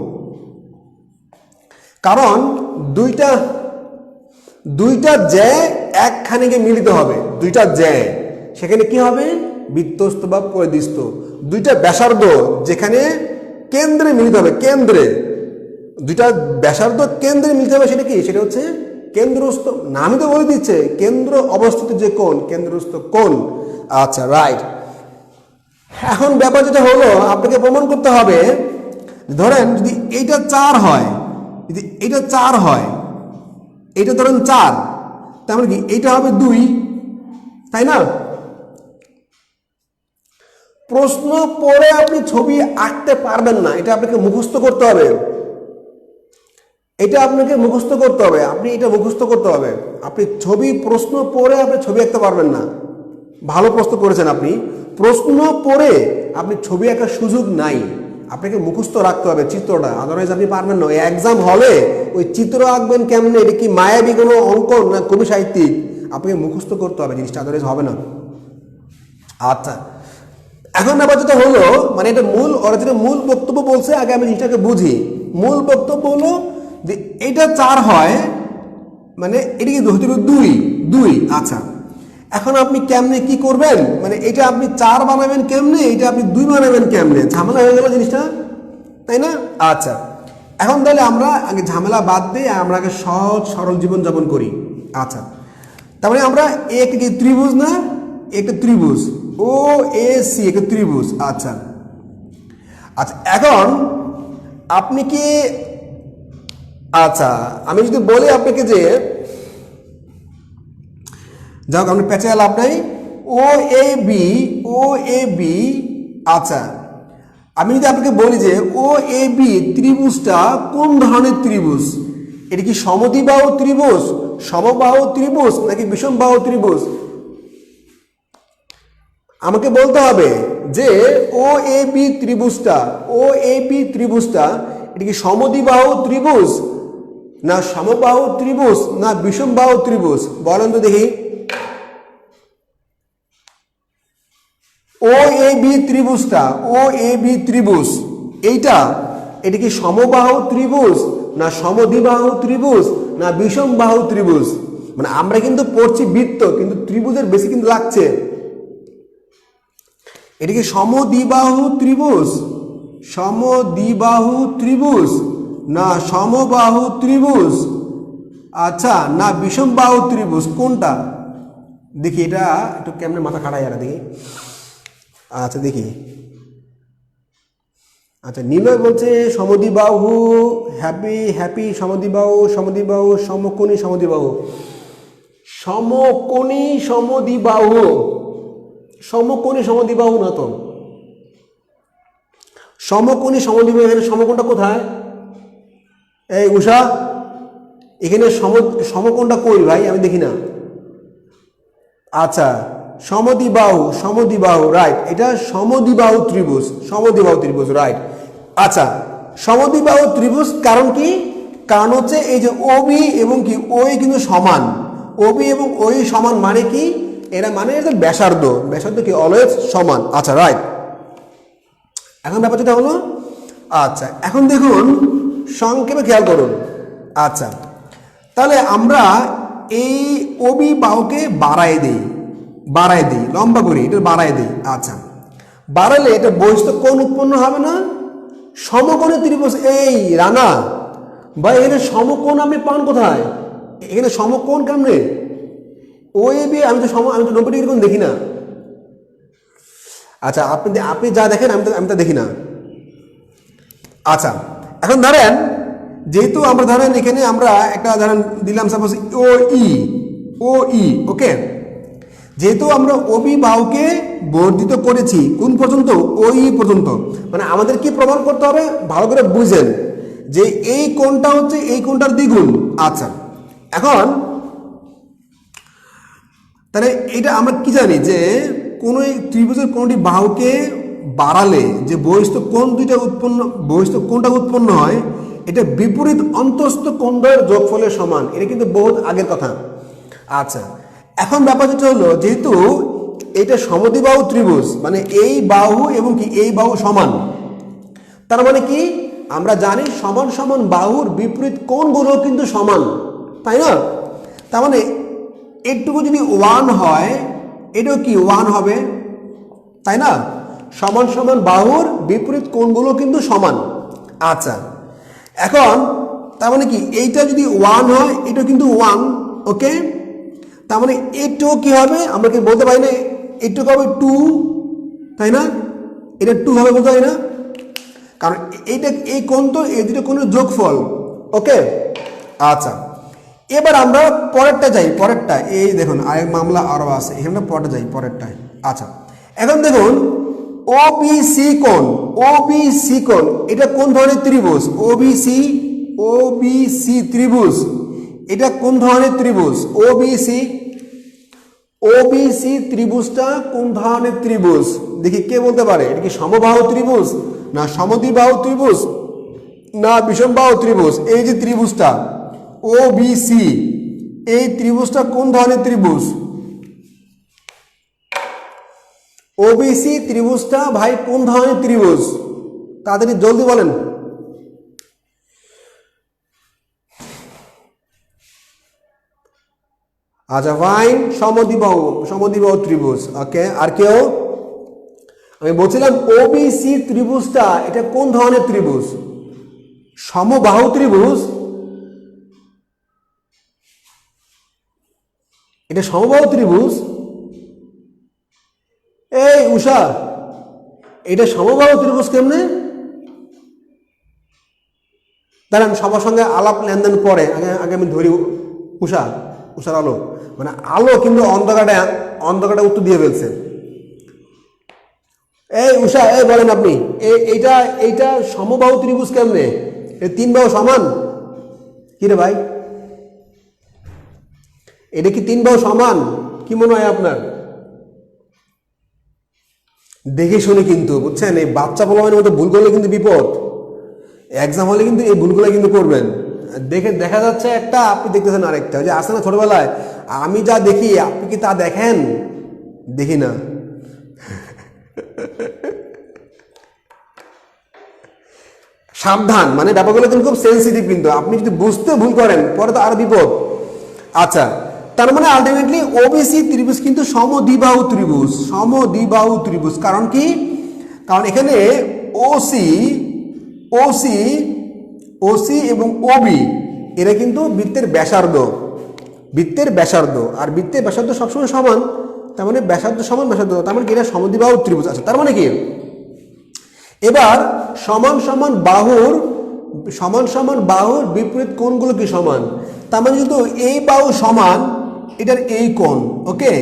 কারণ দুইটা জ্যা একখানে গিয়ে মিলিত হবে, দুইটা জ্যা সেখানে কি হবে, বৃত্তস্থ বা পরিধিস্থ। দুইটা ব্যাসার্ধ যেখানে কেন্দ্রে মিলিত হবে, কেন্দ্রে দুইটা ব্যাসার্ধ কেন্দ্রে মিলিত হবে, সেটা কি, সেটা হচ্ছে কেন্দ্রস্থ। নামই তো বলে দিচ্ছে কেন্দ্র অবস্থিত যে কোণ, কেন্দ্রস্থ কোণ। আচ্ছা রাইট। এখন ব্যাপার যেটা হলো, আপনাকে প্রমাণ করতে হবে, ধরেন যদি এইটা 4 হয়, যদি এটা 4 হয়, এটা ধরেন 4, তার মানে কি এইটা হবে 2, তাই না? প্রশ্ন পড়ে আপনি ছবি আঁকতে পারবেন না, এটা আপনাকে মুখস্থ করতে হবে, এটা আপনাকে মুখস্থ করতে হবে, আপনি এটা মুখস্থ করতে হবে। আপনি ছবি প্রশ্ন পড়ে আপনি ছবি আঁকতে পারবেন না। ভালো প্রশ্ন করেছেন আপনি, প্রশ্ন পড়ে আপনি ছবি আঁকার সুযোগ নাই, আপনাকে মুখস্থ রাখতে হবে চিত্রটা, আদারওয়াইজ আপনি পারবেন না। ওই এক্সাম হলে ওই চিত্র আঁকবেন কেমনে, এটা কি মায়াবী কোনো অঙ্কন না কবি সাহিত্যিক, আপনাকে মুখস্থ করতে হবে জিনিসটা, আদারওয়াইজ হবে না। আচ্ছা এখন ব্যাপার যেটা হলো, মানে এটা মূল, ওরা যেটা মূল বক্তব্য বলছে, আগে আমি জিনিসটাকে বুঝি। মূল বক্তব্য হলো যে এটা 4 হয়, মানে এটা কি হতে হবে 2। আচ্ছা এখন আপনি কেমনে কি করবেন, মানে এটা আপনি 4 বানাবেন কেমনে, এটা আপনি 2 বানাবেন কেমনে, ঝামেলা হয়ে গেল জিনিসটা, তাই না? আচ্ছা এখন তাহলে আমরা আগে ঝামেলা বাদ দিয়ে আমরা আগে সহজ সরল জীবনযাপন করি। আচ্ছা তার মানে আমরা একটা কি ত্রিভুজ না, একটা ত্রিভুজ ও এ সি, একটা ত্রিভুজ। আচ্ছা আচ্ছা এখন আপনি কি, আচ্ছা আমি যদি বলি আপনাকে যে, যাই হোক আপনি পেঁচে লাভ নাই, ও এ বি। আচ্ছা আমি যদি আপনাকে বলি যে ও এ বি ত্রিভুজটা কোন ধরনের ত্রিভুজ, এটা কি সমদ্বিবাহু ত্রিভুজ, সমবাহু ত্রিভুজ নাকি বিষমবাহু ত্রিভুজ, আমাকে বলতে হবে যে ও এ বি ত্রিভুজটা, এটা কি সমদ্বিবাহু ত্রিভুজ না সমবাহু ত্রিভুজ না বিষমবাহু ত্রিভুজ, বলেন তো দেখি। ও এ বি ত্রিভুজ এটা কি সমবাহু ত্রিভুজ না সমদ্বিবাহু ত্রিভুজ না বিষমবাহু ত্রিভুজ? মানে আমরা কিন্তু পড়ছি বৃত্ত, কিন্তু ত্রিভুজের বেশি কিন্তু লাগছে। এটা কি সমদ্বিবাহু ত্রিভুজ না সমবাহু ত্রিভুজ, আচ্ছা না বিষমবাহু ত্রিভুজ, কোনটা? দেখি এটা একটু কেমনে মাথা খাটাই আর দেখি। আচ্ছা দেখি, আচ্ছা নিলয় বলছে সমদ্বিবাহু, হ্যাপি সমদ্বিবাহু, সমকোণী সমদ্বিবাহু, না তো সমকোণী সমদ্বিবাহু। এখানে সমকোণটা কোথায়? এই উষা, এখানে সমকোণটা কই ভাই, আমি দেখি না। আচ্ছা সমদ্বিবাহু রাইট, এটা সমদ্বিবাহু ত্রিভুজ রাইট। আচ্ছা সমদ্বিবাহু ত্রিভুজ কারণ কি? কারণ হচ্ছে এই যে ওবি এবং কি ওই কিন্তু সমান, ওবি এবং ওই সমান মানে কি, এরা মানে এটা ব্যাসার্ধ কি অলওয়েজ সমান। আচ্ছা রাইট, এখন ব্যাপার যেটা হলো, আচ্ছা এখন দেখুন সংক্ষেপে খেয়াল করুন। আচ্ছা তাহলে আমরা এই ওবি বাহুকে বাড়ায় দিই, লম্বা করি, এটা বাড়ায় দিই। আচ্ছা বাড়ালে এটা বহিস্থ কোণ উৎপন্ন হবে না, সমকোণী ত্রিভুজ। এই রানা ভাই এখানে সমকোণ আপনি পান কোথায়? এখানে সমকোণ কেমনে? ও এ বি, আমি তো 90 ডিগ্রি কোণ দেখি না। আচ্ছা আপনি যা দেখেন আমি তো দেখি না। আচ্ছা এখন ধরেন, যেহেতু আমরা ধরেন এখানে আমরা একটা ধরেন দিলাম সাপোজ ও ই, ওকে, যেহেতু আমরা ওবি বাহুকে বর্ধিত করেছি কোন পর্যন্ত? ওই পর্যন্ত। মানে আমাদের কি প্রমাণ করতে হবে, ভালো করে বুঝেন যে এই কোণটা হচ্ছে এই কোণটার দ্বিগুণ। আচ্ছা এখন তাহলে এটা আমরা কি জানি যে কোনো ত্রিভুজের কোনটি বাহুকে বাড়ালে যে বহিস্থ কোণটা উৎপন্ন হয়, এটা বিপরীত অন্তস্থ কোণদ্বয়ের যোগফলের সমান। এটা কিন্তু বহুত আগের কথা। আচ্ছা, এখন ব্যাপার যেটা হলো, যেহেতু এটা সমদ্বিবাহু ত্রিভুজ, মানে এই বাহু এবং কি এই বাহু সমান, তার মানে কি আমরা জানি সমান সমান বাহুর বিপরীত কোণগুলো কিন্তু সমান, তাই না? তার মানে একটুকু যদি 1 হয়, এটাও কি 1 হবে, তাই না? সমান সমান বাহুর বিপরীত কোণগুলো কিন্তু সমান। আচ্ছা, এখন তার মানে কি এইটা যদি 1 হয়, এটা কিন্তু 1, ওকে? তার মানে এটাও কি হবে, আমরা কি বলতে পারি না এটুকু হবে 2, তাই না? এটা 2 হবে, বলতে পারি না? কারণ এইটা এই কোণ তো এই দুটো কোণের যোগফল, ওকে? আচ্ছা, এবার আমরা পরেরটা যাই। পরেরটা এই দেখুন, আরেক মামলা আরও আছে, এখানে পরেরটা যাই, পরেরটায়। আচ্ছা, এখন দেখুন ওবিসি কোণ, ওবিসি কোণ এটা কোন ধরনের ত্রিভুজ? ওবিসি, ওবিসি ত্রিভুজ, এটা কোন ধরনের ত্রিভুজ? ওবিসি, ওবিসি ত্রিভুজটা কোন ধরনের ত্রিভুজ? দেখি কে বলতে পারে। এটা কি সমবাহু ত্রিভুজ, না সমদ্বিবাহু ত্রিভুজ, না বিষমবাহু ত্রিভুজ? এই যে ত্রিভুজটা ওবিসি, এই ত্রিভুজটা কোন ধরনের ত্রিভুজ? ওবিসি ত্রিভুজটা ভাই কোন ধরনের ত্রিভুজ? তাড়াতাড়ি জলদি বলেন। আচ্ছা ফাইন, সমদ্বিবাহু, সমদ্বিবাহু ত্রিভুজ, ওকে। আর কেউ? আমি বলছিলাম ওবিসি ত্রিভুজটা এটা কোন ধরনের ত্রিভুজ? সমবাহু ত্রিভুজ, এটা সমবাহু ত্রিভুজ। এই উষা, এটা সমবাহু ত্রিভুজ কেমনে? দাঁড়ান, সবার সঙ্গে আলাপ লেনদেন পরে, আগে আমি ধরি উষা, উষার আলো, মানে আলো কিন্তু অন্ধকারে উত্তর দিয়ে ফেলছে। এই উষা, এই বলেন আপনি, এইটা এইটা সমবাহু ত্রিভুজ কেমনে? এই 3 বাহু সমান? কি রে ভাই, এটা কি 3 বাহু সমান? কি মনে হয় আপনার? দেখে শুনে কিন্তু, বুঝছেন, এই বাচ্চা পোলাপানের মতো ভুল করলে কিন্তু বিপদ। এক্সাম হলে কিন্তু এই ভুলগুলো কিন্তু করবেন। দেখে দেখা যাচ্ছে একটা, আপনি দেখতেছেন আরেকটা। যে আসে না ছোটবেলায়, আমি যা দেখি আপনি কি তা দেখেন? দেখি না। সাবধান, মানে ব্যাপারগুলো কিন্তু খুব সেন্সিটিভ, কিন্তু আপনি যদি বুঝতে ভুল করেন পরে তো আরো বিপদ। আচ্ছা, তার মানে আলটিমেটলি ওবিসি ত্রিভুজ কিন্তু সমদ্বিবাহু ত্রিভুজ, সমদ্বিবাহু ত্রিভুজ। কারণ কি? কারণ এখানে ওসি, ওসি, ওসি এবং ওবি এরা কিন্তু বৃত্তের ব্যাসার্ধ, বৃত্তের ব্যাসার্ধ, আর বৃত্তের ব্যাসার্ধ সবসময় সমান। তার মানে ব্যাসার্ধ সমান ব্যাসার্ধ, তার মানে কি এটা সমদ্বিবাহু ত্রিভুজ। আছে তার মানে কি এবার সমান সমান বাহুর বিপরীত কোণগুলো কি সমান? তার মানে কিন্তু এই বাহু সমান এটার এই কোণ, ওকে?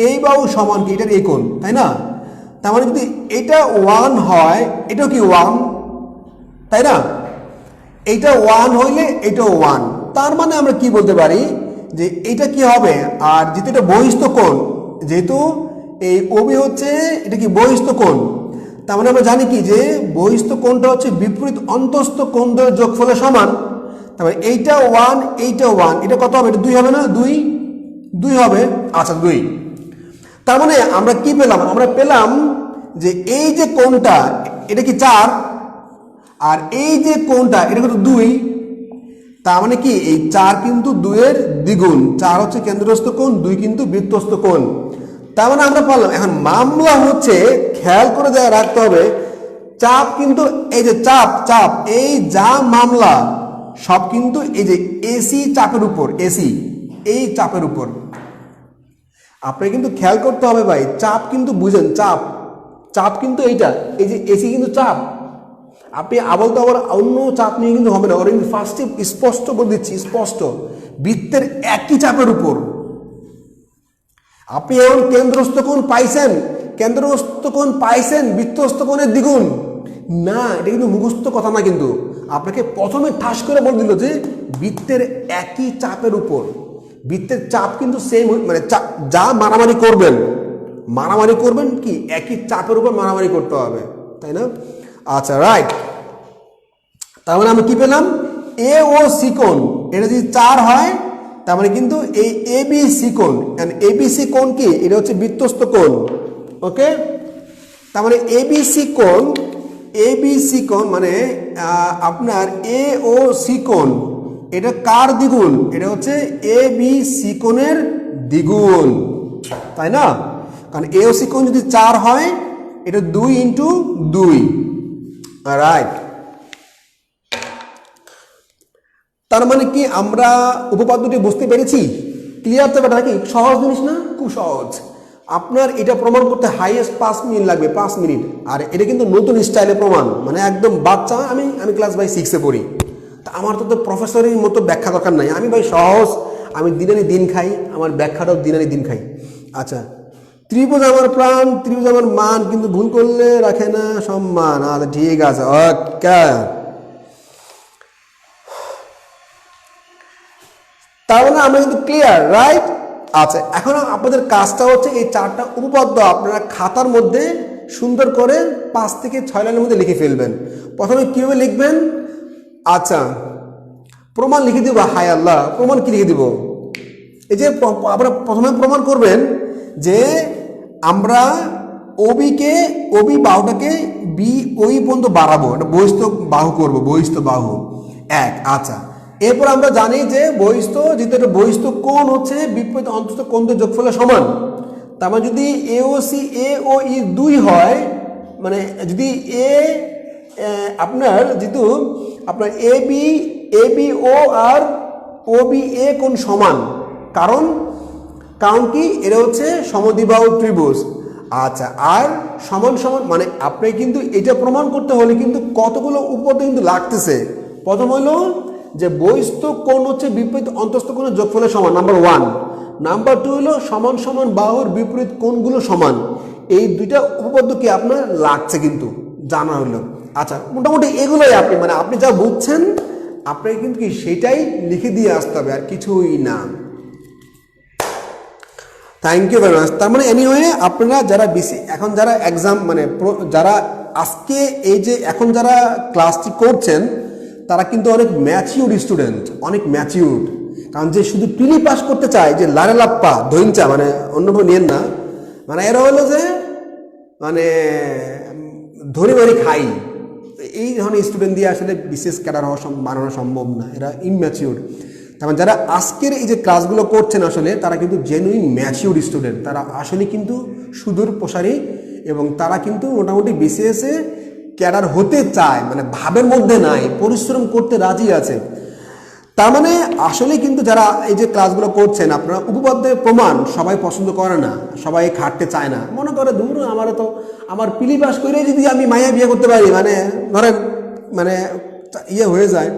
এই বাহু সমান কি এটার এই কোণ, তাই না? তার মানে যদি এটা 1 হয়, এটাও কি 1, তাই না? এইটা 1 হইলে এটাও 1। তার মানে আমরা কি বলতে পারি যে এটা কি হবে? আর যেহেতু এটা বহিস্থ কোণ, যেহেতু এই ওবি হচ্ছে এটা কি বহিস্থ কোণ, তার মানে আমরা জানি কি যে বহিস্থ কোণটা হচ্ছে বিপরীত অন্তস্থ কোণদ্বয়ের যোগফলের সমান। তারপরে এইটা 1, এইটা 1, এটা কত হবে? এটা 2 হবে না? 2 হবে। আচ্ছা 2। তার মানে আমরা কি পেলাম? আমরা পেলাম যে এই যে কোণটা এটা কি 4, আর এই যে কোণটা এটা কিন্তু 2। তার মানে কি এই 4 কিন্তু 2 এর দ্বিগুণ। 4 হচ্ছে কেন্দ্রস্থ কোণ, 2 কিন্তু বৃত্তস্থ কোণ। তার মানে আমরা পারলাম। এখন মামলা হচ্ছে, খেয়াল করে রাখতে হবে, চাপ কিন্তু এই যে চাপ এই যা মামলা সব কিন্তু এই যে এসি চাপের উপর, এসি এই চাপের উপর। আপনাকে কিন্তু খেয়াল করতে হবে ভাই, চাপ কিন্তু বুঝেন, চাপ কিন্তু এইটা, এই যে এসি কিন্তু চাপ। আপনি আবল তো আবার অন্য চাপ নিয়ে কিন্তু হবে না। ওরা কিন্তু ফার্স্টে স্পষ্ট করে দিচ্ছি, স্পষ্ট বৃত্তের একই চাপের উপর। আপনি এখন কেন্দ্রস্থ কোণ পাইছেন বৃত্তস্থ কোণের দ্বিগুণ না, এটা কিন্তু মুখস্থ কথা না। কিন্তু আপনাকে প্রথমে ঠাস করে বলে দিল যে বৃত্তের একই চাপের উপর, বৃত্তের চাপ কিন্তু সেম, মানে যা মারামারি করবেন কি একই চাপের উপর মারামারি করতে হবে, তাই না? আচ্ছা রাইট। তার মানে আমরা কি পেলাম? এ ও সি কোণ এটা যদি 4 হয় তার মানে কিন্তু এই এ বি সি কোণ, এন্ড এ বি সি কোণ কি, এটা হচ্ছে বৃত্তস্থ কোণ। ওকে, তার মানে এ বি সি কোণ মানে আপনার এ ও সি কোণ এটা কার দ্বিগুণ, এটা হচ্ছে এ বি সি কোণের দ্বিগুণ, তাই না? কারণ এ ও সি কোণ যদি 4 হয় এটা 2 ইন্টু 2, রাইট। তার মানে কি আমরা উপপাদ্যটি বুঝতে পেরেছি? ক্লিয়ার তো? বেটা কি সহজ জিনিস না? খুব সহজ। আপনার এটা প্রমাণ করতে হাইয়েস্ট 5 মিনিট লাগবে, 5 মিনিট। আর এটা কিন্তু নতুন স্টাইলে প্রমাণ, মানে একদম বাচ্চা। আমি ক্লাস ভাই 6-এ পড়ি, তা আমার তো প্রফেসরের মতো ব্যাখ্যা দরকার নাই। আমি ভাই সহজ, আমি দিনানি দিন খাই, আমার ব্যাখ্যাটাও দিনানি দিন খাই। আচ্ছা, ত্রিভুজ আমার প্রাণ, ত্রিভুজ আমার মান, কিন্তু ভুল করলে রাখে না সম্মান। আচ্ছা ঠিক আছে, ওকে। তাহলে আমরা কিন্তু ক্লিয়ার, রাইট? আচ্ছা, এখন আপনাদের কাজটা হচ্ছে এই 4টা উপপাদ্য আপনারা খাতার মধ্যে সুন্দর করে 5 থেকে 6 লাইনের মধ্যে লিখে ফেলবেন। প্রথমে কিভাবে লিখবেন? আচ্ছা, প্রমাণ লিখে দিব। হায় আল্লাহ, প্রমাণ কি লিখে দিব? এই যে আপনারা প্রথমে প্রমাণ করবেন যে আমরা ওবি বাহুটাকে বি ওই পর্যন্ত বাড়াবো, এটা বহিস্থ বাহু করব, বহিস্থ বাহু 1। আচ্ছা, এরপর আমরা জানি যে যেহেতু এটা বহিস্থ কোণ হচ্ছে বিপরীত অন্তস্থ কোণের যোগফলের সমান। তার মানে যদি এ ও সি এ ও ই 2 হয়, মানে যদি আপনার যেহেতু আপনার A B O R O B A কোণ সমান, কারণ কি এরা হচ্ছে সমদ্বিবাহু ত্রিভুজ। আচ্ছা, আর সমান সমান মানে আপনি কিন্তু এটা প্রমাণ করতে হলে কিন্তু কতগুলো উপপাদ্য কিন্তু লাগতেছে। প্রথম হলো যে বহিস্থ কোণ হচ্ছে বিপরীত অন্তস্থ কোণের যোগফলের সমান, নাম্বার 1। নাম্বার 2 হলো সমান সমান বাহুর বিপরীত কোণগুলো সমান। এই দুইটা উপপাদ্য কি আপনার লাগছে কিন্তু জানা হলো। আচ্ছা, মোটামুটি এগুলোই আপনি মানে আপনি যা বুঝছেন আপনাকে কিন্তু কি সেটাই লিখে দিয়ে আসতে হবে, আর কিছুই না। Thank you very much. তার মানে এনিওয়ে আপনারা যারা এখন যারা এক্সাম মানে যারা আজকে এই যে এখন যারা ক্লাসটি করছেন তারা কিন্তু অনেক ম্যাচিউর স্টুডেন্ট, অনেক ম্যাচিউর। কারণ যে শুধু প্রিলি পাস করতে চায়, যে লারে লাপ্পা ধৈঞ্চা, মানে অন্যভাবে নিয়েন না, মানে এরা হলো যে মানে ধরে ধরে খাই, এই ধরনের স্টুডেন্ট দিয়ে আসলে বিশেষ ক্যাডার বানানো সম্ভব না, এরা ইমম্যাচিউর। তার যারা আজকের এই যে ক্লাসগুলো করছেন আসলে তারা কিন্তু জেনুইন ম্যাচিউর স্টুডেন্ট, তারা আসলে কিন্তু সুদূর প্রসারী, এবং তারা কিন্তু মোটামুটি বিসিএসে ক্যাডার হতে চায়, মানে ভাবের মধ্যে নাই, পরিশ্রম করতে রাজি আছে। তার মানে আসলে কিন্তু যারা এই যে ক্লাসগুলো করছেন আপনারা উপপাদ্যের প্রমাণ সবাই পছন্দ করে না, সবাই খাটতে চায় না, মনে করে দূর আমার পিলি পাস করে যদি আমি মায়া বিয়ে করতে পারি, মানে ধরেন মানে ইয়ে হয়ে যায়,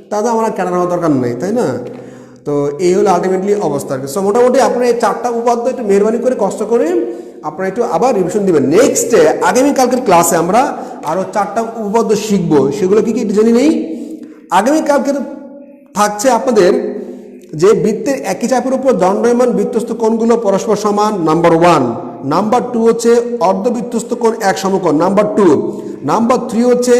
তাহলে আমার ক্যাডার হওয়ার দরকার নেই, তাই না? তো এই হলো আলটিমেটলি অবস্থা। সো মোটামুটি আপনারা এই 4টা উপাদ্য একটু মেহরবানি করে কষ্ট করে আপনারা একটু আবার রিভিশন দিবেন। নেক্সটে আগামীকালকের ক্লাসে আমরা আরও 4টা উপপাদ্য শিখবো, সেগুলো কি একটু জেনে নেই। আগামীকালকের থাকছে আপনাদের যে বৃত্তের একই চাপের উপর দণ্ডায়মান বৃত্তস্থ কোণগুলো পরস্পর সমান, নাম্বার 1। নাম্বার 2 হচ্ছে অর্ধবৃত্তস্থ কোণ এক সমকোণ, নাম্বার 2। নাম্বার 3 হচ্ছে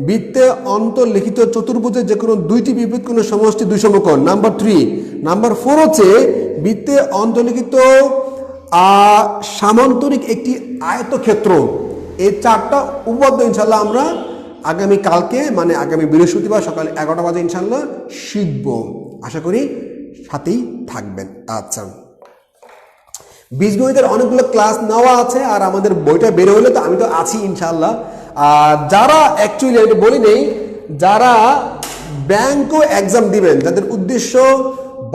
বৃত্তে অন্তর্লিখিত চতুর্ভুজের যে কোনো 2টি বিপরীত কোণের সমষ্টি 2 সমকোণ, নাম্বার 3। নাম্বার 4 হচ্ছে বৃত্তে অন্তর্লিখিত সামান্তরিক একটি আয়তক্ষেত্র। এই 4টা উপপাদ্য ইনশাল্লাহ আমরা আগামী কালকে মানে আগামী বৃহস্পতিবার সকাল 11টা বাজে ইনশাল্লাহ শিখব। আশা করি সাথেই থাকবেন। আচ্ছা, বীজগণিতের অনেকগুলো ক্লাস নেওয়া আছে, আর আমাদের বইটা বের হলে তো আমি তো আছি ইনশাল্লাহ। আর যারা অ্যাকচুয়ালি এটা বলি নেই, যারা ব্যাংকও এক্সাম দিবেন, যাদের উদ্দেশ্য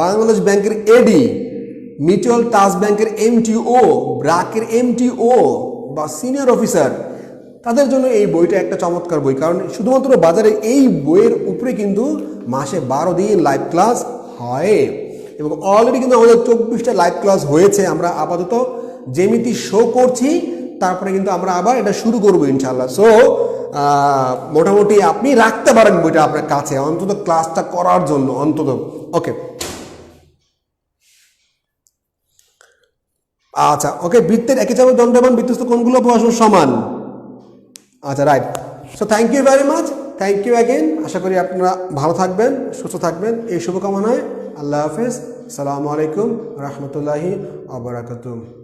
বাংলাদেশ ব্যাংকের এডি, মিউচুয়াল ট্রাস্ট ব্যাংকের MTO, ব্র্যাকের MTO বা সিনিয়র অফিসার, তাদের জন্য এই বইটা একটা চমৎকার বই। কারণ শুধুমাত্র বাজারে এই বইয়ের উপরে কিন্তু মাসে 12 দিন লাইভ ক্লাস হয়, এবং অলরেডি কিন্তু আমাদের 24টা লাইভ ক্লাস হয়েছে। আমরা আপাতত জ্যামিতি শো করছি, তারপরে কিন্তু আমরা আবার এটা শুরু করবো ইনশাল্লাহ। সো মোটামুটি আপনি রাখতে পারেন বইটা আপনার কাছে, অন্তত ক্লাসটা করার জন্য অন্তত। ওকে, আচ্ছা, ওকে। বৃত্তের একই চাপের দণ্ডায়মান বৃত্তস্থ কোণগুলো পরস্পর সমান। আচ্ছা, right. So thank you very much. Thank you again. আশা করি আপনারা ভালো থাকবেন, সুস্থ থাকবেন, এই শুভকামনায় আল্লাহ হাফেজ। আসসালামু আলাইকুম রহমতুল্লাহি ওয়া বারাকাতুহু।